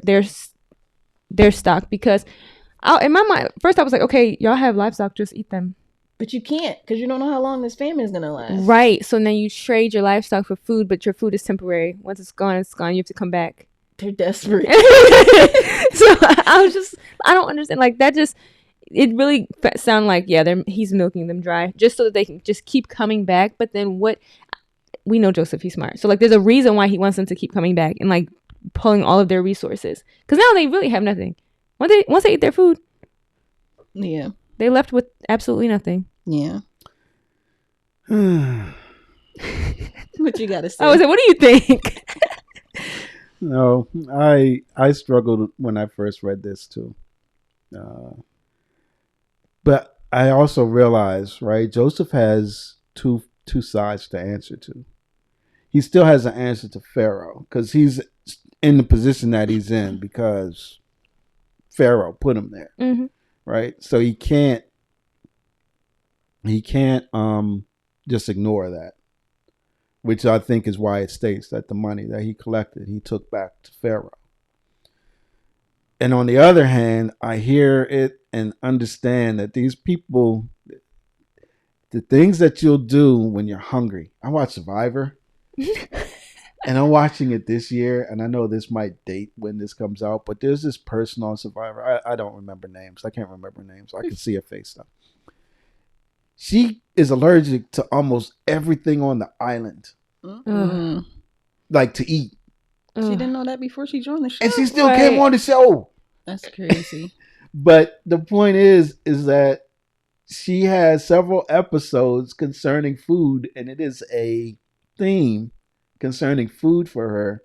stock, because in my mind first I was like, okay, y'all have livestock, just eat them. But you can't because you don't know how long this famine is gonna last. Right. So then you trade your livestock for food, but your food is temporary. Once it's gone, it's gone. You have to come back. They're desperate. So I don't understand. Like that it really sounded like, he's milking them dry just so that they can just keep coming back. But then we know Joseph, he's smart. So like there's a reason why he wants them to keep coming back and like pulling all of their resources. Because now they really have nothing. Once they eat their food, yeah, they left with absolutely nothing. Yeah. What you gotta say? I was like, what do you think? No, I struggled when I first read this too. But I also realized, right, Joseph has two sides to answer to. He still has an answer to Pharaoh because he's in the position that he's in because Pharaoh put him there, Mm-hmm. right? So he can't just ignore that, which I think is why it states that the money that he collected, he took back to Pharaoh. And on the other hand, I hear it and understand that these people, the things that you'll do when you're hungry. I watch Survivor, and I'm watching it this year, and I know this might date when this comes out, but there's this person on Survivor. I don't remember names. I can't remember names. I can see her face though. She is allergic to almost everything on the island, like to eat. She didn't know that before she joined the show. And she still came on the show. That's crazy. But the point is that she has several episodes concerning food, and it is a theme concerning food for her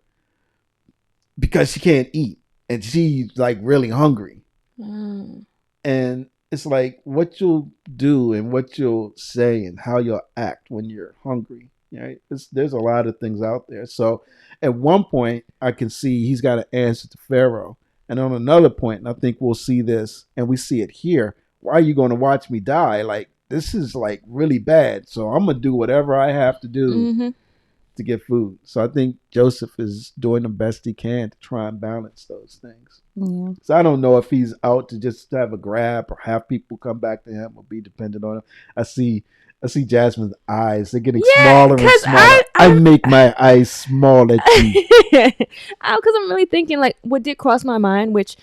because she can't eat and she's like really hungry. And it's like what you'll do and what you'll say and how you'll act when you're hungry. Right? There's a lot of things out there. So at one point, I can see he's got an answer to Pharaoh. And on another point, and I think we'll see this, and we see it here, why are you going to watch me die? Like, this is like really bad. So I'm going to do whatever I have to do to get food. So I think Joseph is doing the best he can to try and balance those things. Yeah. So I don't know if he's out to just have a grab or have people come back to him or be dependent on him. I see Jasmine's eyes. They're getting smaller and smaller. I make my eyes small at you. Because I'm really thinking, like, what did cross my mind, which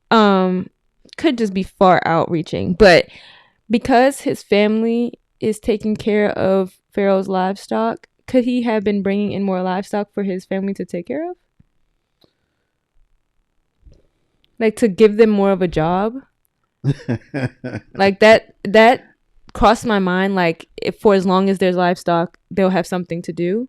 could just be far outreaching, but because his family is taking care of Pharaoh's livestock, could he have been bringing in more livestock for his family to take care of? Like, to give them more of a job? Like, that crossed my mind, like, if for as long as there's livestock, they'll have something to do.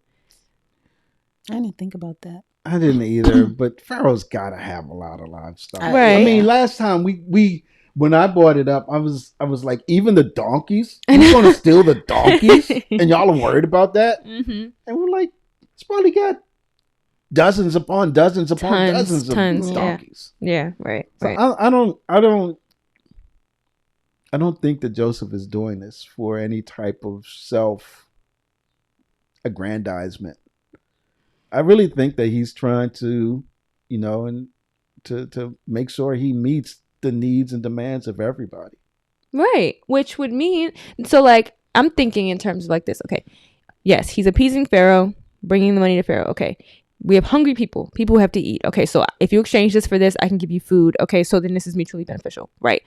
I didn't think about that. I didn't either, but Pharaoh's got to have a lot of livestock. Right. I mean, last time we when I brought it up, I was like, even the donkeys? Who's going to steal the donkeys? And y'all are worried about that? Mm-hmm. And we're like, it's probably got dozens upon dozens upon dozens of donkeys. Yeah, right. So right. I don't think that Joseph is doing this for any type of self-aggrandizement. I really think that he's trying to, and to make sure he meets the needs and demands of everybody. Right. Which would mean, so like, I'm thinking in terms of like this. Okay. Yes, he's appeasing Pharaoh, bringing the money to Pharaoh. Okay. We have hungry people who have to eat. Okay. So if you exchange this for this, I can give you food. Okay. So then this is mutually beneficial. Right.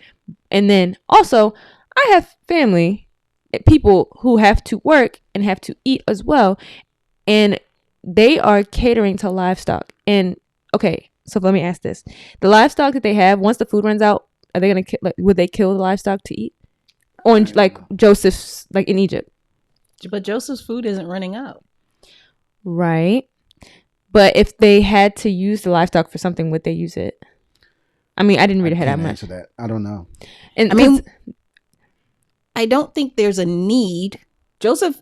And then also, I have family people who have to work and have to eat as well, and they are catering to livestock. And okay, so let me ask this: the livestock that they have, once the food runs out, are they gonna would they kill the livestock to eat? On like Joseph's, like in Egypt. But Joseph's food isn't running out. Right. But if they had to use the livestock for something, would they use it? I mean, I didn't read ahead that much. Answer that. I don't know. And I mean, I don't think there's a need. Joseph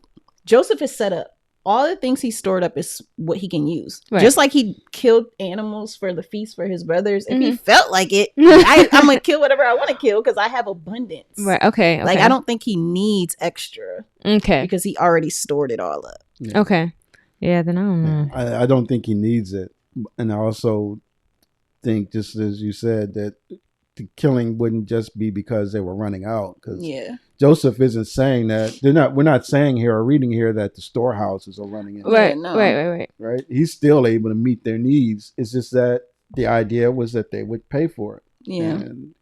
is set up. All the things he stored up is what he can use. Right. Just like he killed animals for the feast for his brothers. If he felt like it, I'm going to kill whatever I want to kill because I have abundance. Right. Okay. Like, I don't think he needs extra. Okay. Because he already stored it all up. Yeah. Okay. Yeah, then I don't know. I don't think he needs it. And I also think, just as you said, that the killing wouldn't just be because they were running out. Because Joseph isn't saying that. We're not saying here or reading here that the storehouses are running out. Right, no. Right. He's still able to meet their needs. It's just that the idea was that they would pay for it. Yeah. And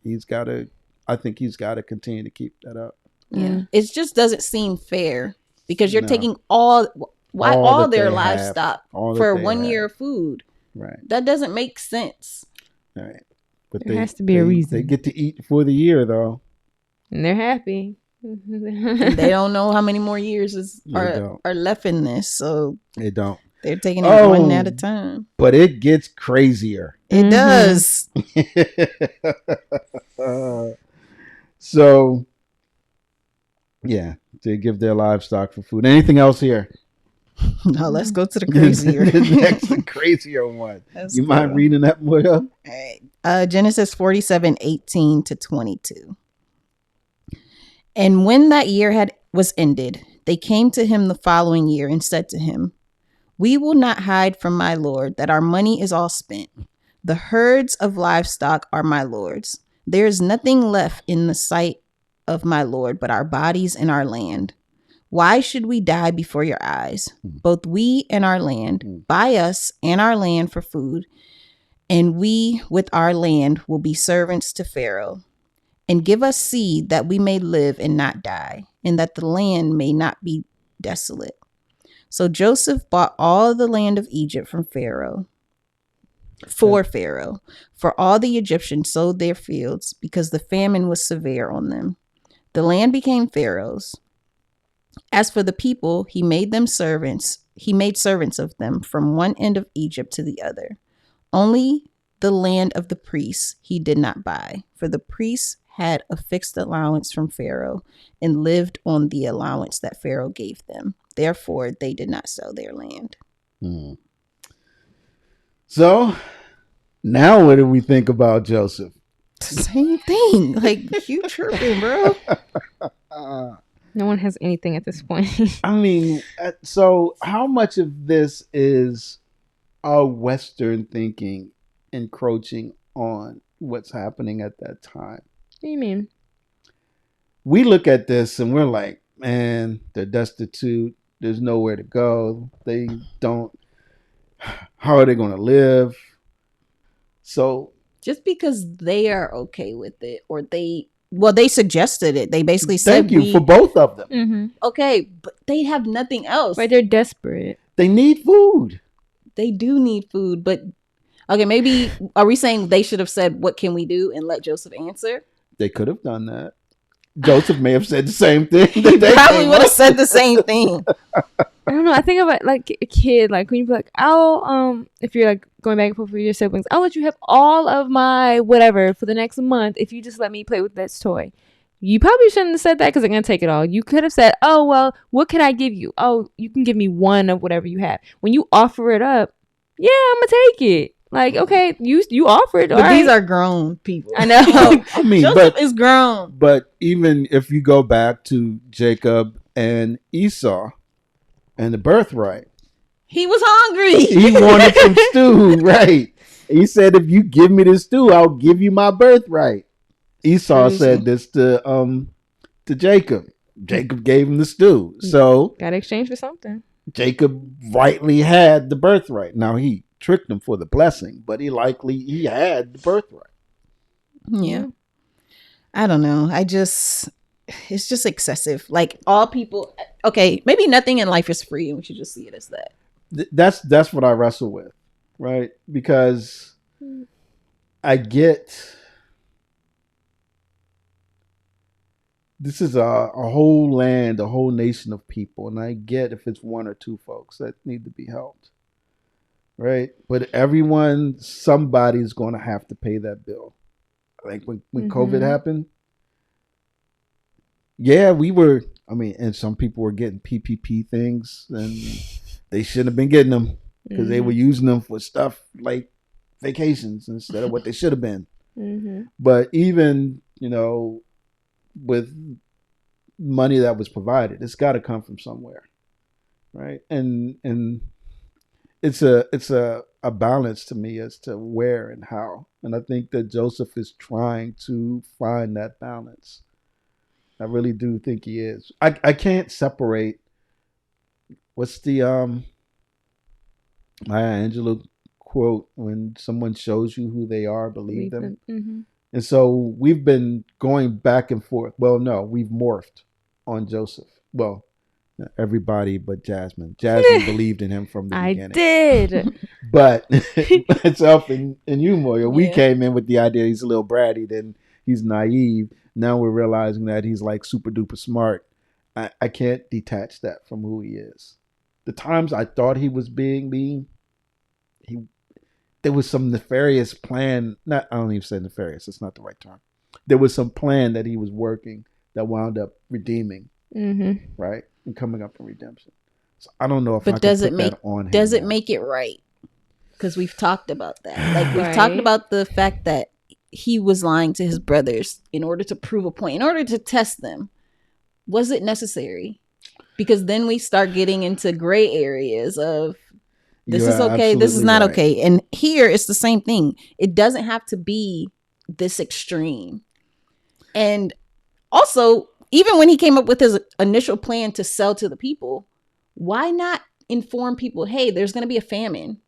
I think he's got to continue to keep that up. Yeah. It just doesn't seem fair because you're taking all their livestock for 1 year of food. Right. That doesn't make sense. Right. But there has to be a reason. They get to eat for the year, though. And they're happy. They don't know how many more years are left in this. So they don't. They're taking it one at a time. But it gets crazier. It does. So, yeah, they give their livestock for food. Anything else here? No, let's go to the crazier. The next crazier one. You mind reading that, Moya? All right. Genesis 47:18-22. And when that year was ended, they came to him the following year and said to him, "We will not hide from my lord that our money is all spent. The herds of livestock are my lord's. There is nothing left in the sight of my lord but our bodies and our land. Why should we die before your eyes? Both we and our land, buy us and our land for food, and we with our land will be servants to Pharaoh. And give us seed that we may live and not die, and that the land may not be desolate." So Joseph bought all the land of Egypt from Pharaoh, for all the Egyptians sowed their fields, because the famine was severe on them. The land became Pharaoh's. As for the people, he made servants of them from one end of Egypt to the other. Only the land of the priests he did not buy, for the priests had a fixed allowance from Pharaoh and lived on the allowance that Pharaoh gave them. Therefore, they did not sell their land. So, now what do we think about Joseph? Same thing. Like, you tripping, bro. No one has anything at this point. I mean, so how much of this is our Western thinking encroaching on what's happening at that time? What do you mean? We look at this and we're like, man, they're destitute. There's nowhere to go. How are they going to live? So just because they are okay with it, or they suggested it. They basically said, thank you for both of them. Mm-hmm. Okay, but they have nothing else. Right, they're desperate. They need food. They do need food, but okay, maybe are we saying they should have said, "What can we do?" and let Joseph answer? They could have done that. Joseph may have said the same thing. He probably would have said the same thing. I don't know. I think about like a kid, like when you be like, "I'll if you're like going back and forth with your siblings, I'll let you have all of my whatever for the next month if you just let me play with this toy." You probably shouldn't have said that because they're gonna take it all. You could have said, "Oh well, what can I give you? Oh, you can give me one of whatever you have." When you offer it up, yeah, I'm gonna take it. Like, okay, you offered, but these are grown people. I know. I mean, Joseph is grown. But even if you go back to Jacob and Esau and the birthright, he was hungry. He wanted some stew, right? He said, "If you give me this stew, I'll give you my birthright." Esau said this to Jacob. Jacob gave him the stew, so got to exchange for something. Jacob rightly had the birthright. Now he tricked him for the blessing, but he had the birthright. Yeah. I don't know. it's just excessive. Like all people, okay, maybe nothing in life is free, and we should just see it as that. That's what I wrestle with, right? Because I get this is a whole land, a whole nation of people, and I get if it's one or two folks that need to be helped, right? But everyone, somebody's going to have to pay that bill. Like when COVID happened, yeah, we were. I mean, and some people were getting PPP things, and they shouldn't have been getting them because they were using them for stuff like vacations instead of what they should have been. But even, with money that was provided, it's got to come from somewhere, right? And it's a balance to me as to where and how. And I think that Joseph is trying to find that balance. I really do think he is. I can't separate. What's the Maya Angelou quote? When someone shows you who they are, believe them. And so we've been going back and forth. Well, no, we've morphed on Joseph. Well, everybody but Jasmine. Jasmine believed in him from the beginning. I did. But myself and you, Moya, we came in with the idea he's a little bratty, then he's naive. Now we're realizing that he's like super duper smart. I can't detach that from who he is. The times I thought he was being mean, there was some nefarious plan. I don't even say nefarious. It's not the right term. There was some plan that he was working that wound up redeeming, right? And coming up in redemption. So I don't know if I can put that on him. Does it make it right? Because we've talked about that. Like we've talked about the fact that he was lying to his brothers in order to prove a point, in order to test them. Was it necessary? Because then we start getting into gray areas of this is okay, this is not okay. And here it's the same thing. It doesn't have to be this extreme. And also, even when he came up with his initial plan to sell to the people, why not inform people, hey, there's going to be a famine?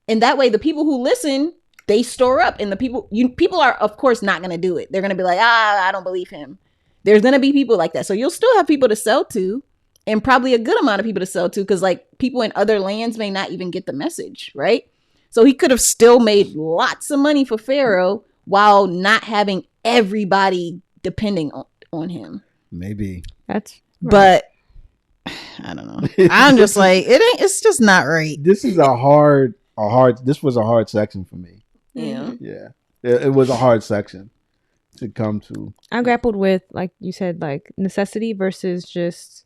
And that way the people who listen, they store up, and the people are, of course, not going to do it. They're going to be like, I don't believe him. There's going to be people like that. So you'll still have people to sell to, and probably a good amount of people to sell to, because like people in other lands may not even get the message, right? So he could have still made lots of money for Pharaoh while not having everybody depending on him. Maybe. That's right. But I don't know. I'm just like, it's just not right. This is this was a hard section for me. Yeah. Yeah. It was a hard section to come to. I grappled with, like you said, like necessity versus just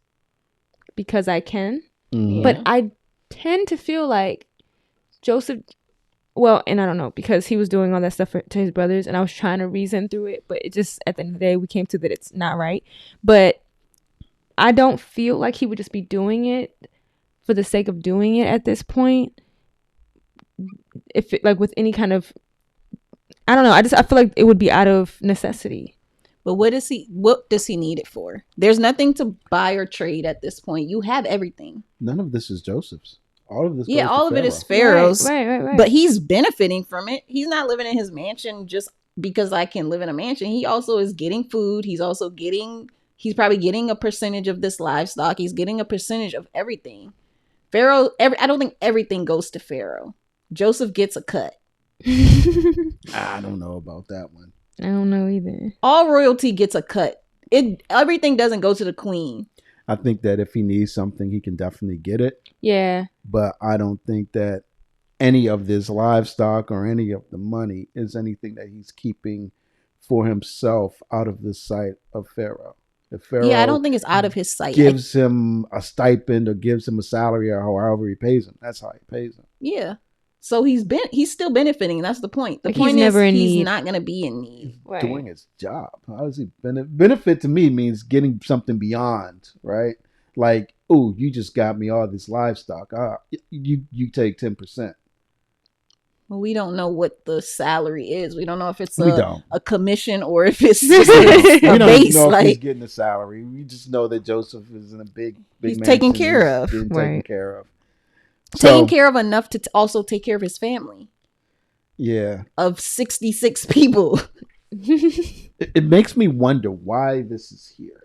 because I can. But I tend to feel like Joseph, well, and I don't know, because he was doing all that stuff to his brothers, and I was trying to reason through it, but it just, at the end of the day, we came to that it's not right. But I don't feel like he would just be doing it for the sake of doing it at this point. If it, like with any kind of, I don't know, I feel like it would be out of necessity. But what does he need it for? There's nothing to buy or trade at this point. You have everything. None of this is Joseph's. All of this. Yeah, all of it is Pharaoh's. Right. But he's benefiting from it. He's not living in his mansion just because I can live in a mansion. He also is getting food. He's probably getting a percentage of this livestock. He's getting a percentage of everything. Pharaoh, I don't think everything goes to Pharaoh. Joseph gets a cut. I don't know about that one. I don't know either. All royalty gets a cut. Everything doesn't go to the queen. I think that if he needs something, he can definitely get it. Yeah. But I don't think that any of this livestock or any of the money is anything that he's keeping for himself out of the sight of Pharaoh. If Pharaoh, I don't think it's out of his sight. Gives him a stipend or gives him a salary or however he pays him. That's how he pays him. Yeah. So he's still benefiting. And that's the point. The point is he's not going to be in need. Right. Doing his job. How does he benefit? To me means getting something beyond, right? Like, oh, you just got me all this livestock. You take 10%. Well, we don't know what the salary is. We don't know if it's a commission or if it's just a we don't base. know like if he's getting a salary. We just know that Joseph is in a big he's taken care of. Being taken care of. Taking care of enough to also take care of his family. Yeah. Of 66 people. It makes me wonder why this is here.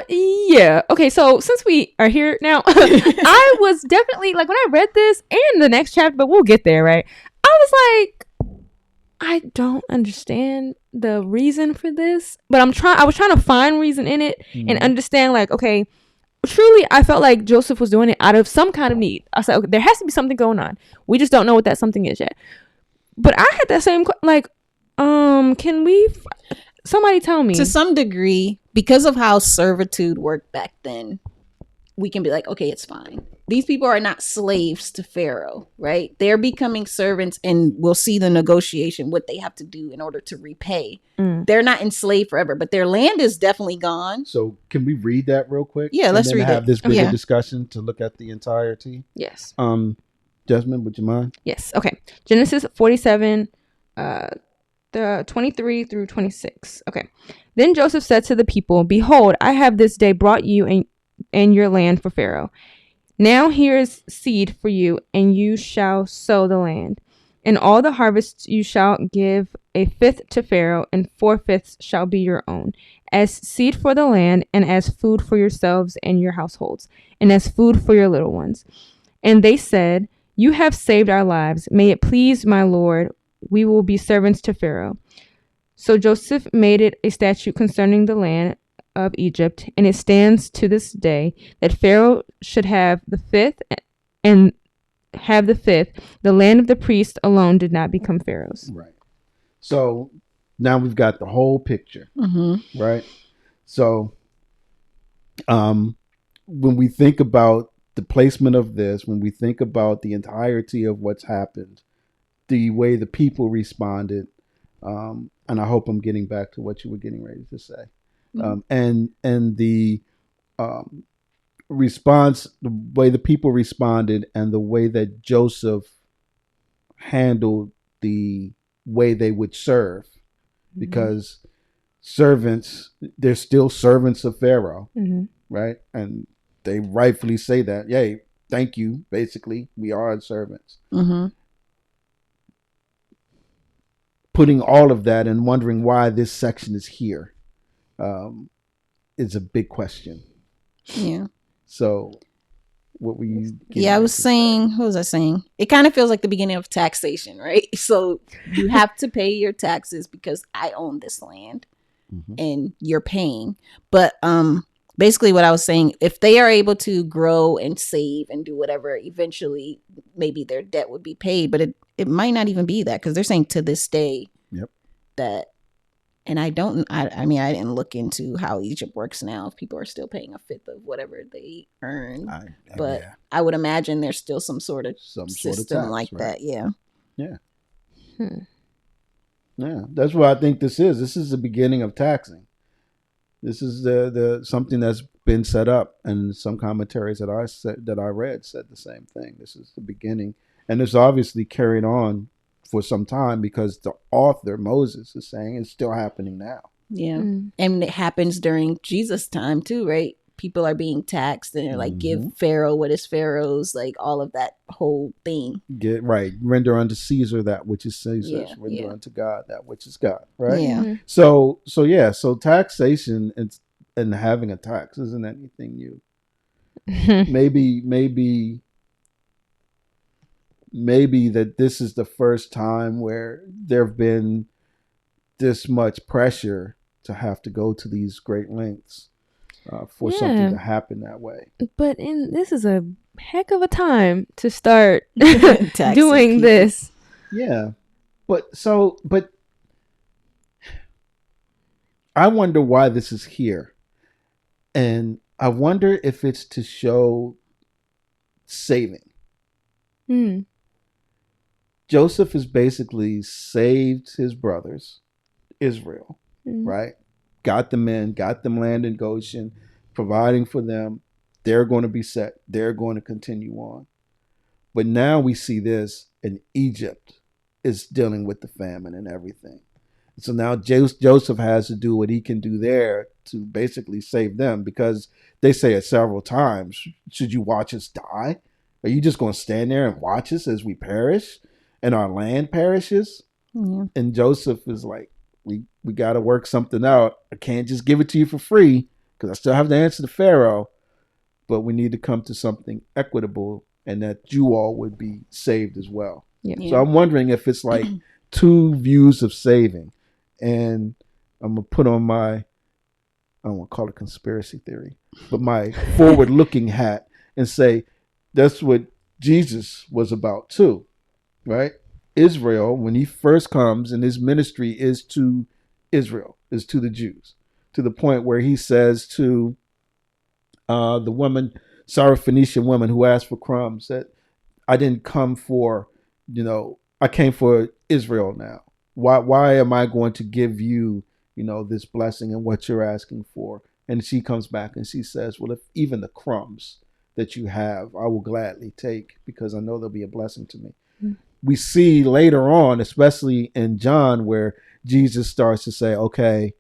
Yeah. Okay, so since we are here now, I was definitely like when I read this and the next chapter, but we'll get there, right? I was like, I don't understand the reason for this, but I was trying to find reason in it and understand, like, okay, truly I felt like Joseph was doing it out of some kind of need. I said, okay, there has to be something going on. We just don't know what that something is yet. But I had that same like, can we somebody tell me? To some degree, because of how servitude worked back then, we can be like, okay, it's fine. These people are not slaves to Pharaoh, right? They're becoming servants, and we'll see the negotiation, what they have to do in order to repay. They're not enslaved forever, but their land is definitely gone. So can we read that real quick? Yeah, let's read it. Have this bigger discussion to look at the entirety. Yes. Jasmine, would you mind? Yes. Okay. Genesis 47, the 23 through 26. Okay. Then Joseph said to the people, "Behold, I have this day brought you and your land for Pharaoh. Now here is seed for you, and you shall sow the land. In all the harvests you shall give a fifth to Pharaoh, and 4/5 shall be your own, as seed for the land, and as food for yourselves and your households, and as food for your little ones." And they said, "You have saved our lives. May it please my Lord, we will be servants to Pharaoh." So Joseph made it a statute concerning the land of Egypt, and it stands to this day that Pharaoh should have the fifth, and have the fifth. The land of the priest alone did not become Pharaoh's. Right. So now we've got the whole picture, right? So when we think about the placement of this, when we think about the entirety of what's happened, the way the people responded, and I hope I'm getting back to what you were getting ready to say. And the response, the way the people responded, and the way that Joseph handled the way they would serve, because servants, they're still servants of Pharaoh, right? And they rightfully say that, yay, thank you, basically, we are servants. Putting all of that and wondering why this section is here is a big question. Yeah. So what were you I was saying, what was I saying? It kind of feels like the beginning of taxation, right? So you have to pay your taxes because I own this land and you're paying. But basically what I was saying, if they are able to grow and save and do whatever, eventually maybe their debt would be paid. But it might not even be that, because they're saying to this day that. And I mean, I didn't look into how Egypt works now, if people are still paying a fifth of whatever they earn. But I would imagine there's still some sort of system tax, like that. Yeah. Yeah. Yeah. That's what I think this is. This is the beginning of taxing. This is the something that's been set up, and some commentaries that I read said the same thing. This is the beginning, and it's obviously carried on for some time, because the author Moses is saying it's still happening now. Yeah. And it happens during Jesus' time too, right? People are being taxed, and they're like, give Pharaoh what is Pharaoh's, like all of that whole thing. Get right. Render unto Caesar that which is Caesar's. Render unto God that which is God. Right. Yeah. So So taxation and having a tax isn't anything new. Maybe that this is the first time where there have been this much pressure to have to go to these great lengths for something to happen that way. But this is a heck of a time to start doing this. Yeah. But I wonder why this is here. And I wonder if it's to show saving. Joseph has basically saved his brothers, Israel, right? Got them land in Goshen, providing for them. They're going to be set. They're going to continue on. But now we see this, and Egypt is dealing with the famine and everything. So now Joseph has to do what he can do there to basically save them, because they say it several times, should you watch us die? Are you just going to stand there and watch us as we perish? And our land perishes. And Joseph is like, we got to work something out. I can't just give it to you for free. because I still have to answer to Pharaoh, but we need to come to something equitable, and that you all would be saved as well. Yeah. So I'm wondering if it's like two views of saving, and I'm gonna put on my, I don't want to call it conspiracy theory, but my forward-looking hat and say that's what Jesus was about too, right? Israel, when he first comes, and his ministry is to Israel, is to the Jews, to the point where he says to the woman, Syrophoenician woman who asked for crumbs, that I didn't come for, I came for Israel now. Why am I going to give you, this blessing and what you're asking for? And she comes back and she says, well, if even the crumbs that you have, I will gladly take, because I know there'll be a blessing to me. We see later on, especially in John, where Jesus starts to say, okay,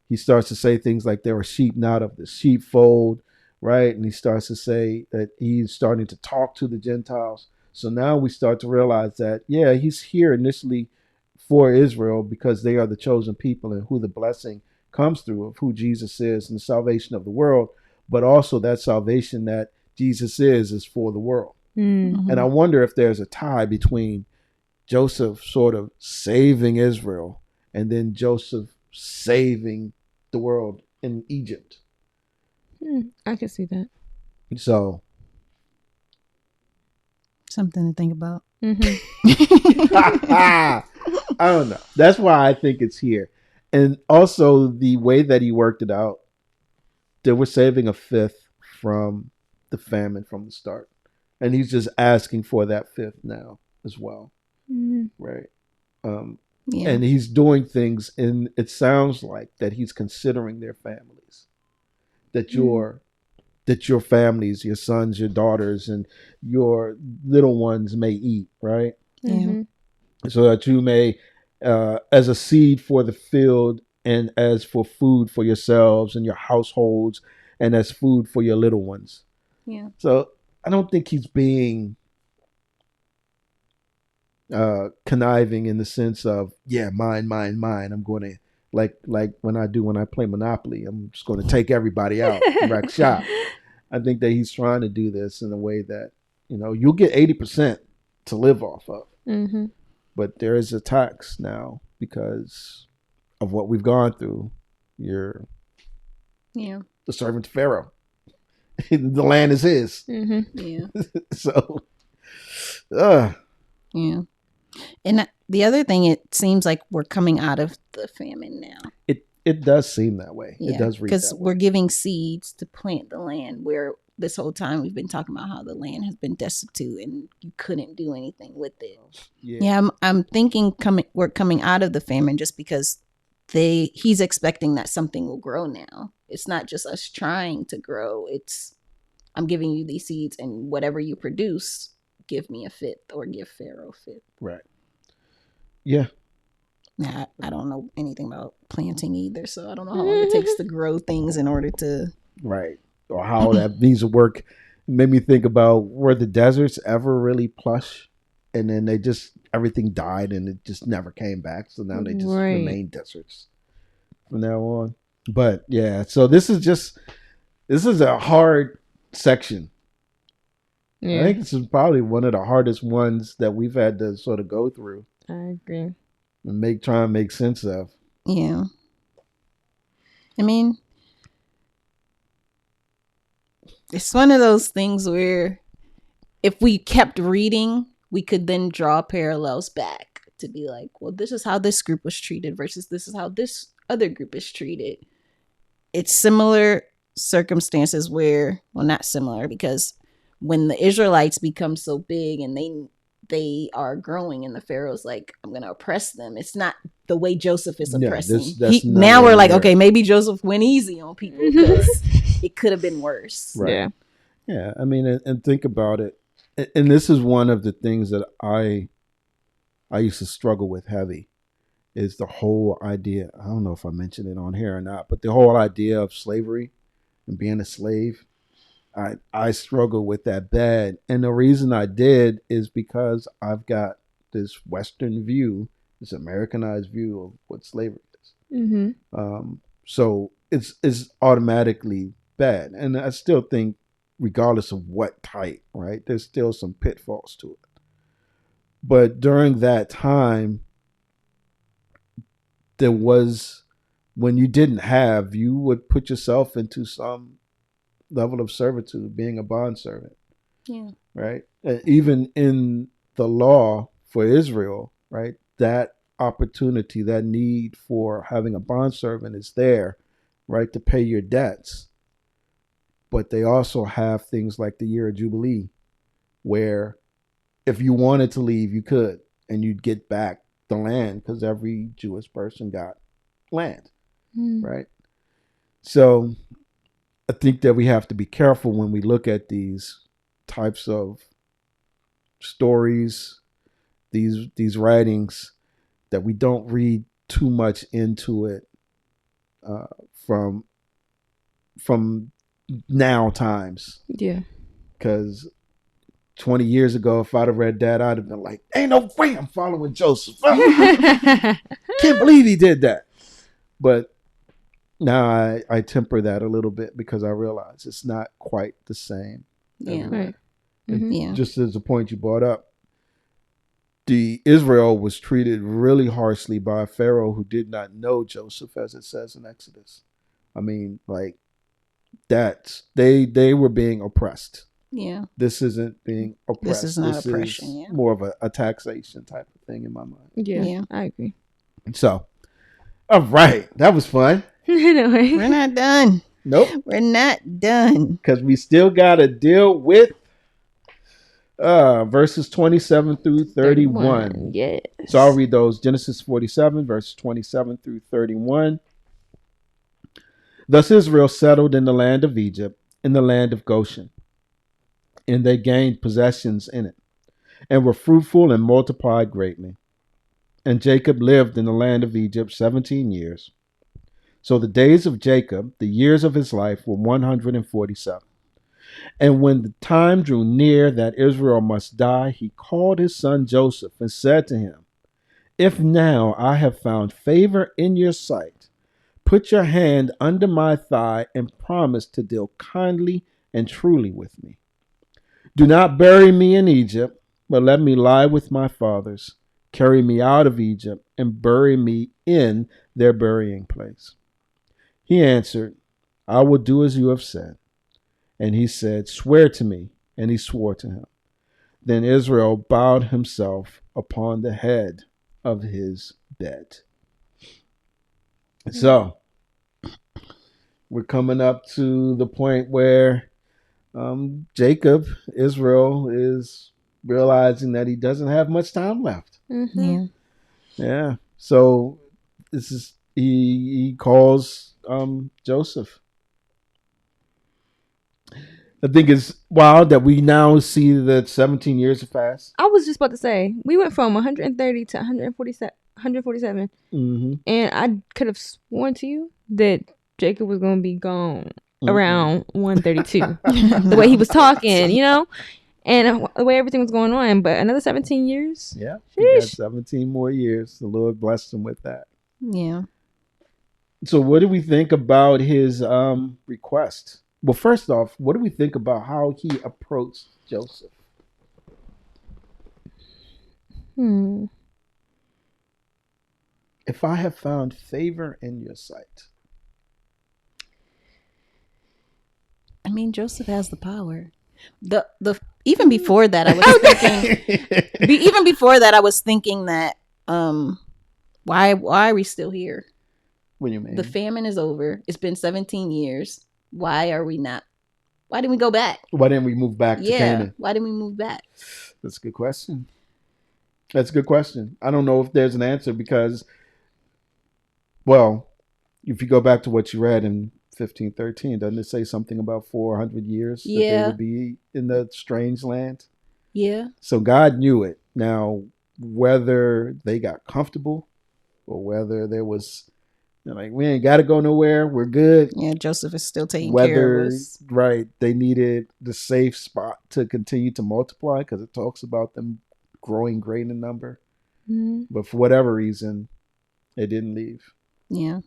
he starts to say things like there are sheep not of the sheepfold, right? And he starts to say that he's starting to talk to the Gentiles. So now we start to realize that, yeah, he's here initially for Israel because they are the chosen people and who the blessing comes through of who Jesus is and the salvation of the world. But also that salvation that Jesus is for the world. Mm. And I wonder if there's a tie between Joseph sort of saving Israel and then Joseph saving the world in Egypt. I can see that. So something to think about. I don't know. That's why I think it's here. And also the way that he worked it out, that we're saving a fifth from the famine from the start. And he's just asking for that fifth now as well. Right. Yeah. And he's doing things, and it sounds like that he's considering their families, that your families, your sons, your daughters, and your little ones may eat, right? Yeah. So that you may, as a seed for the field, and as for food for yourselves and your households, and as food for your little ones. Yeah. So I don't think he's being conniving in the sense of, yeah, mine. I'm going to, like when I play Monopoly, I'm just going to take everybody out, wreck shop. I think that he's trying to do this in a way that, you'll get 80% to live off of. But there is a tax now because of what we've gone through. You're the servant to Pharaoh. The land is his. Yeah. So, yeah. And the other thing, it seems like we're coming out of the famine now. It does seem that way. Yeah, it does read because that way. we're giving seeds to plant the land, where this whole time we've been talking about how the land has been destitute and you couldn't do anything with it. Yeah, I'm thinking we're coming out of the famine just because he's expecting that something will grow now. It's not just us trying to grow. It's, I'm giving you these seeds, and whatever you produce, give me a fifth, or give Pharaoh a fifth. Right. Yeah. Now, I don't know anything about planting either, so I don't know how long it takes to grow things in order to... Right. Or how that needs to work. It made me think about, were the deserts ever really plush? And then everything died and it just never came back. So now they just remain deserts from now on. But yeah, so this is a hard section. Yeah. I think this is probably one of the hardest ones that we've had to sort of go through. I agree. And try and make sense of. Yeah. I mean, it's one of those things where if we kept reading, we could then draw parallels back to be like, well, this is how this group was treated versus this is how this other group is treated. It's similar circumstances where, well, not similar, because when the Israelites become so big and they are growing and the Pharaoh's like, I'm going to oppress them. It's not the way Joseph is oppressing. Now we're like, okay, maybe Joseph went easy on people because it could have been worse. Right. Yeah. Yeah. I mean, and think about it. And this is one of the things that I used to struggle with heavy, is the whole idea. I don't know if I mentioned it on here or not, but the whole idea of slavery and being a slave. I struggle with that bad. And the reason I did is because I've got this Western view, this Americanized view of what slavery is. So it's automatically bad. And I still think, regardless of what type, right, there's still some pitfalls to it. But during that time, there was, when you didn't have, you would put yourself into some level of servitude, being a bondservant. Yeah. Right. Even in the law for Israel, right, that opportunity, that need for having a bondservant is there, right, to pay your debts. But they also have things like the year of Jubilee, where if you wanted to leave, you could, and you'd get back the land, because every Jewish person got land, right? So I think that we have to be careful when we look at these types of stories, these writings, that we don't read too much into it from now times. Yeah. Because 20 years ago, if I'd have read that, I'd have been like, ain't no way I'm following Joseph. Can't believe he did that. But now I temper that a little bit, because I realize it's not quite the same. Yeah. Right. And Yeah. just as the point you brought up, the Israel was treated really harshly by Pharaoh, who did not know Joseph, as it says in Exodus. I mean, like, that they were being oppressed. Yeah. This isn't being oppressed. This is not oppression. Is Yeah. more of a taxation type of thing in my mind. Yeah. Yeah. I agree. So, all right, that was fun. Anyway. We're not done. Nope, We're not done. because we still got to deal with verses 27 through 31. Yes. So I'll read those. Genesis 47, verses 27 through 31. Thus Israel settled in the land of Egypt, in the land of Goshen, and they gained possessions in it, and were fruitful and multiplied greatly. And Jacob lived in the land of Egypt 17 years. So the days of Jacob, the years of his life, were 147. And when the time drew near that Israel must die, he called his son Joseph and said to him, If now I have found favor in your sight, put your hand under my thigh and promise to deal kindly and truly with me. Do not bury me in Egypt, but let me lie with my fathers. Carry me out of Egypt and bury me in their burying place. He answered, I will do as you have said. And he said, Swear to me. And he swore to him. Then Israel bowed himself upon the head of his bed. So, we're coming up to the point where Jacob, Israel, is realizing that he doesn't have much time left. Mm-hmm. Yeah. Yeah. So this is he calls Joseph. I think it's wild that we now see that 17 years have passed. I was just about to say, we went from 130 to 147. Mm-hmm. And I could have sworn to you that Jacob was going to be gone around 132. The way he was talking, you know, and the way everything was going on. But another 17 years? Yeah. He got Sheesh. 17 more years. The Lord blessed him with that. Yeah. So what do we think about his request? Well, first off, what do we think about how he approached Joseph? If I have found favor in your sight. I mean, Joseph has the power. The even before that, I was thinking. Even before that, I was thinking that why are we still here? What do you mean? The famine is over. It's been 17 years. Why are we not? Why didn't we go back? Why didn't we move back to Canaan? Why didn't we move back? That's a good question. That's a good question. I don't know if there's an answer because, well, if you go back to what you read in 15:13, doesn't it say something about 400 years that they would be in the strange land? Yeah. So God knew it. Now, whether they got comfortable or whether there was, like, we ain't got to go nowhere, we're good. Yeah, Joseph is still taking care of us. Right, they needed the safe spot to continue to multiply because it talks about them growing great in number. Mm-hmm. But for whatever reason, they didn't leave. Yeah.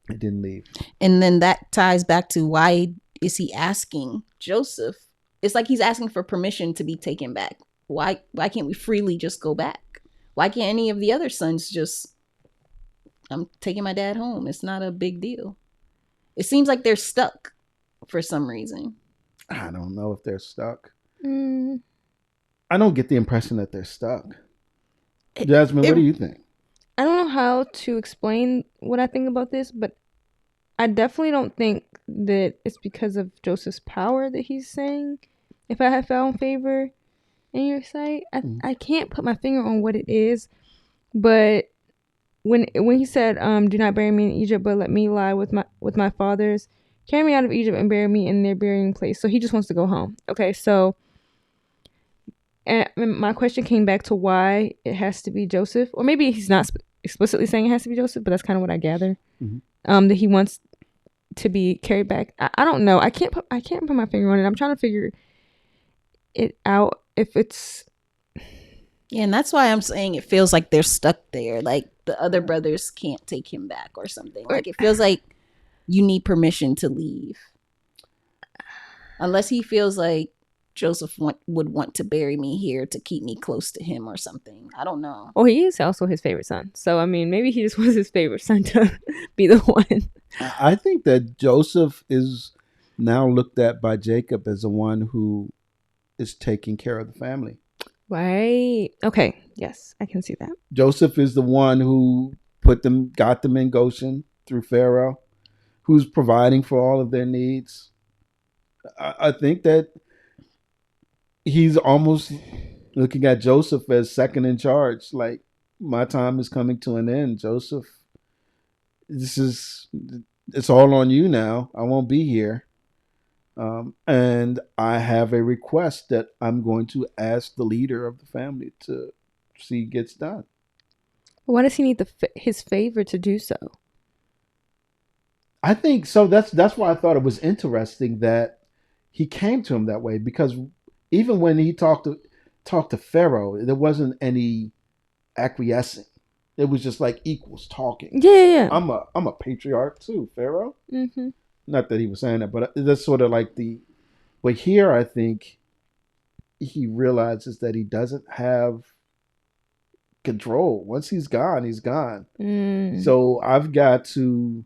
He didn't leave. And then that ties back to why is he asking Joseph? It's like he's asking for permission to be taken back. Why can't we freely just go back? Why can't any of the other sons just, I'm taking my dad home. It's not a big deal. It seems like they're stuck for some reason. I don't know if they're stuck. Mm. I don't get the impression that they're stuck. Jasmine, what do you think? I don't know how to explain what I think about this, but I definitely don't think that it's because of Joseph's power that he's saying, if I have found favor in your sight. I can't put my finger on what it is, but when he said, do not bury me in Egypt, but let me lie with my fathers, carry me out of Egypt and bury me in their burying place. So he just wants to go home. Okay, so and my question came back to why it has to be Joseph, or maybe he's not explicitly saying it has to be Joseph, but that's kind of what I gather. That he wants to be carried back. I don't know. I can't put my finger on it. I'm trying to figure it out if it's. Yeah, and that's why I'm saying it feels like they're stuck there. Like the other brothers can't take him back or something. Like it feels like you need permission to leave. Unless he feels like Joseph would want to bury me here to keep me close to him or something. I don't know. Well, he is also his favorite son. So, I mean, maybe he just wants his favorite son to be the one. I think that Joseph is now looked at by Jacob as the one who is taking care of the family. Right. Okay. Yes, I can see that. Joseph is the one who got them in Goshen through Pharaoh, who's providing for all of their needs. I think that he's almost looking at Joseph as second in charge. Like, my time is coming to an end, Joseph. It's all on you now. I won't be here. And I have a request that I'm going to ask the leader of the family to see gets done. Why does he need his favor to do so? I think so. That's why I thought it was interesting that he came to him that way, because even when he talked to Pharaoh, there wasn't any acquiescing. It was just like equals talking. Yeah. I'm a patriarch too, Pharaoh. Mm-hmm. Not that he was saying that, but that's sort of like but here I think he realizes that he doesn't have control. Once he's gone, he's gone. So I've got to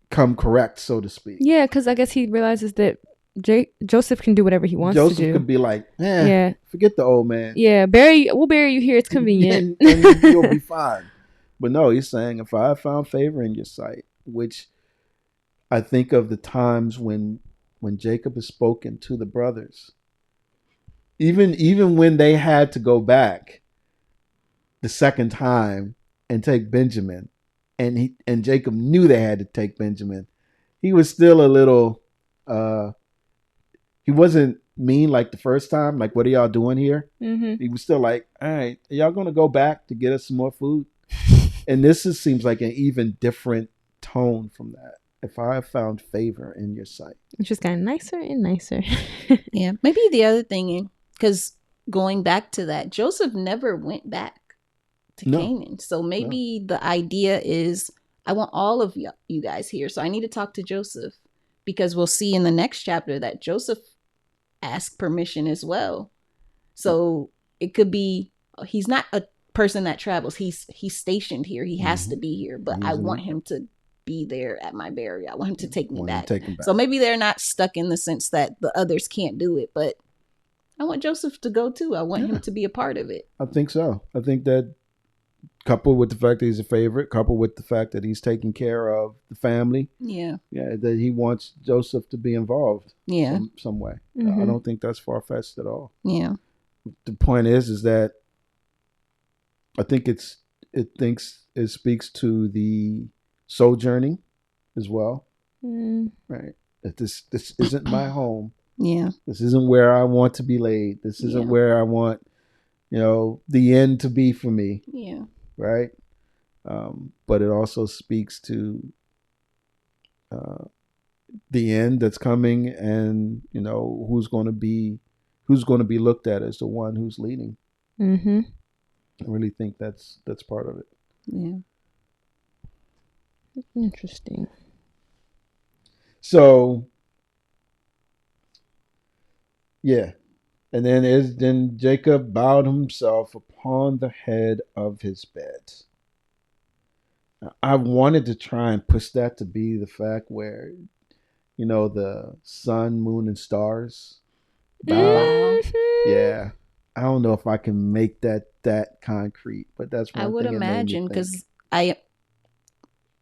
come correct, so to speak. Yeah, because I guess he realizes that Joseph can do whatever he wants to do. Joseph could be like, forget the old man. Yeah, we'll bury you here. It's convenient. and you'll be fine. But no, he's saying, if I found favor in your sight, which I think of the times when Jacob has spoken to the brothers, even when they had to go back the second time and take Benjamin, and Jacob knew they had to take Benjamin, he was still a little. He wasn't mean like the first time. Like, what are y'all doing here? Mm-hmm. He was still like, all right, are y'all gonna go back to get us some more food? And this seems like an even different tone from that. If I have found favor in your sight. It's just gotten nicer and nicer. Yeah. Maybe the other thing, because going back to that, Joseph never went back to Canaan. So maybe the idea is, I want all of you guys here. So I need to talk to Joseph, because we'll see in the next chapter that Joseph asked permission as well. So it could be, he's not a person that travels. He's stationed here. He has to be here, but I want him to be there at my burial. I want him to take me back. So maybe they're not stuck in the sense that the others can't do it, but I want Joseph to go too. I want him to be a part of it. I think so. I think that, coupled with the fact that he's a favorite, coupled with the fact that he's taking care of the family, that he wants Joseph to be involved some way. I don't think that's far-fetched at all. Yeah. The point is that I think it speaks to the sojourning as well. Right. That this isn't my home. Yeah. This isn't where I want to be laid. This isn't where I want, the end to be for me. Yeah. Right. But it also speaks to the end that's coming, and who's going to be looked at as the one who's leading. I really think that's part of it. Yeah. Interesting. So, yeah. And then Jacob bowed himself upon the head of his bed. Now, I wanted to try and push that to be the fact where, the sun, moon, and stars bowed. Mhm. Yeah. I don't know if I can make that concrete, but that's one I would thing it made me imagine think. because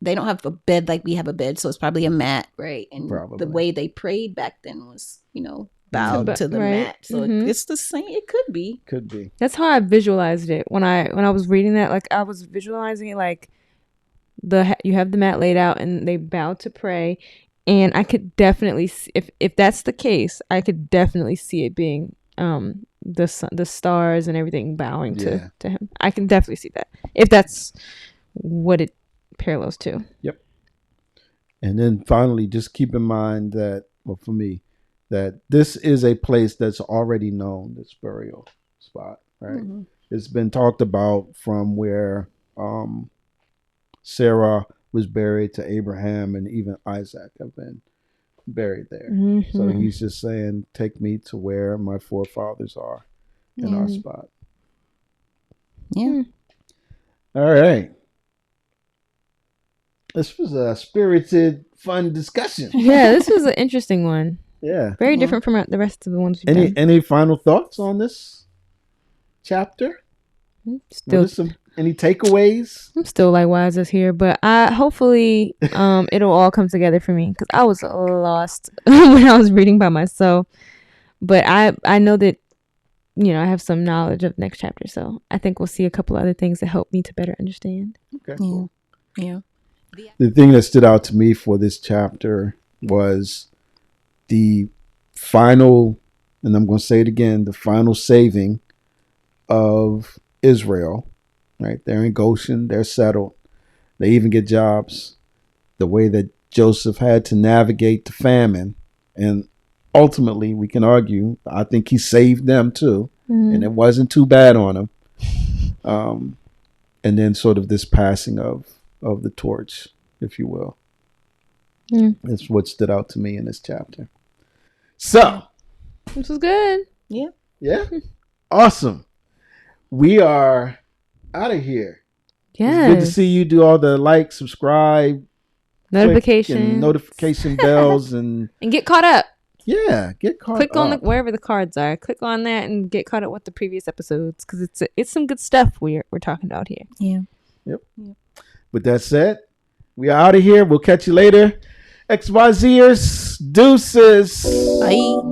they don't have a bed like we have a bed, so it's probably a mat, right? And Probably. the way they prayed back then was, bowed to the Right. mat. So Mhm. it's the same. It could be. Could be. That's how I visualized it when I was reading that. Like I was visualizing it like you have the mat laid out and they bow to pray, and I could definitely see, if that's the case, I could definitely see it being the sun, the stars and everything bowing to him. I can definitely see that if that's what it parallels to. Yep. And then finally, just keep in mind that, well, for me, that this is a place that's already known, this burial spot, right? Mm-hmm. It's been talked about from where Sarah was buried to Abraham, and even Isaac have been buried there. Mm-hmm. So he's just saying, take me to where my forefathers are in our spot. Yeah. All right. This was a spirited, fun discussion. Yeah, this was an interesting one. Yeah. Very different from the rest of the ones we've done. Any final thoughts on this chapter? Still, any takeaways? I'm still like, why is this here? But hopefully it'll all come together for me because I was lost when I was reading by myself. But I know that I have some knowledge of next chapter, so I think we'll see a couple other things that help me to better understand. Okay. Cool. Yeah. The thing that stood out to me for this chapter was the final, and I'm going to say it again, the final saving of Israel. Right? They're in Goshen. They're settled. They even get jobs. The way that Joseph had to navigate the famine. And ultimately, we can argue, I think he saved them too. And it wasn't too bad on him. And then sort of this passing of the torch, if you will. That's what stood out to me in this chapter. So. This was good. Yeah. Yeah? Awesome. We are out of here. Yeah. It's good to see you do all the like, subscribe, notification bells, and get caught up. Yeah, get caught up. Click on wherever the cards are. Click on that and get caught up with the previous episodes because it's some good stuff we're talking about here. Yeah. Yep. With that said, we are out of here. We'll catch you later. XYZers, deuces. Bye.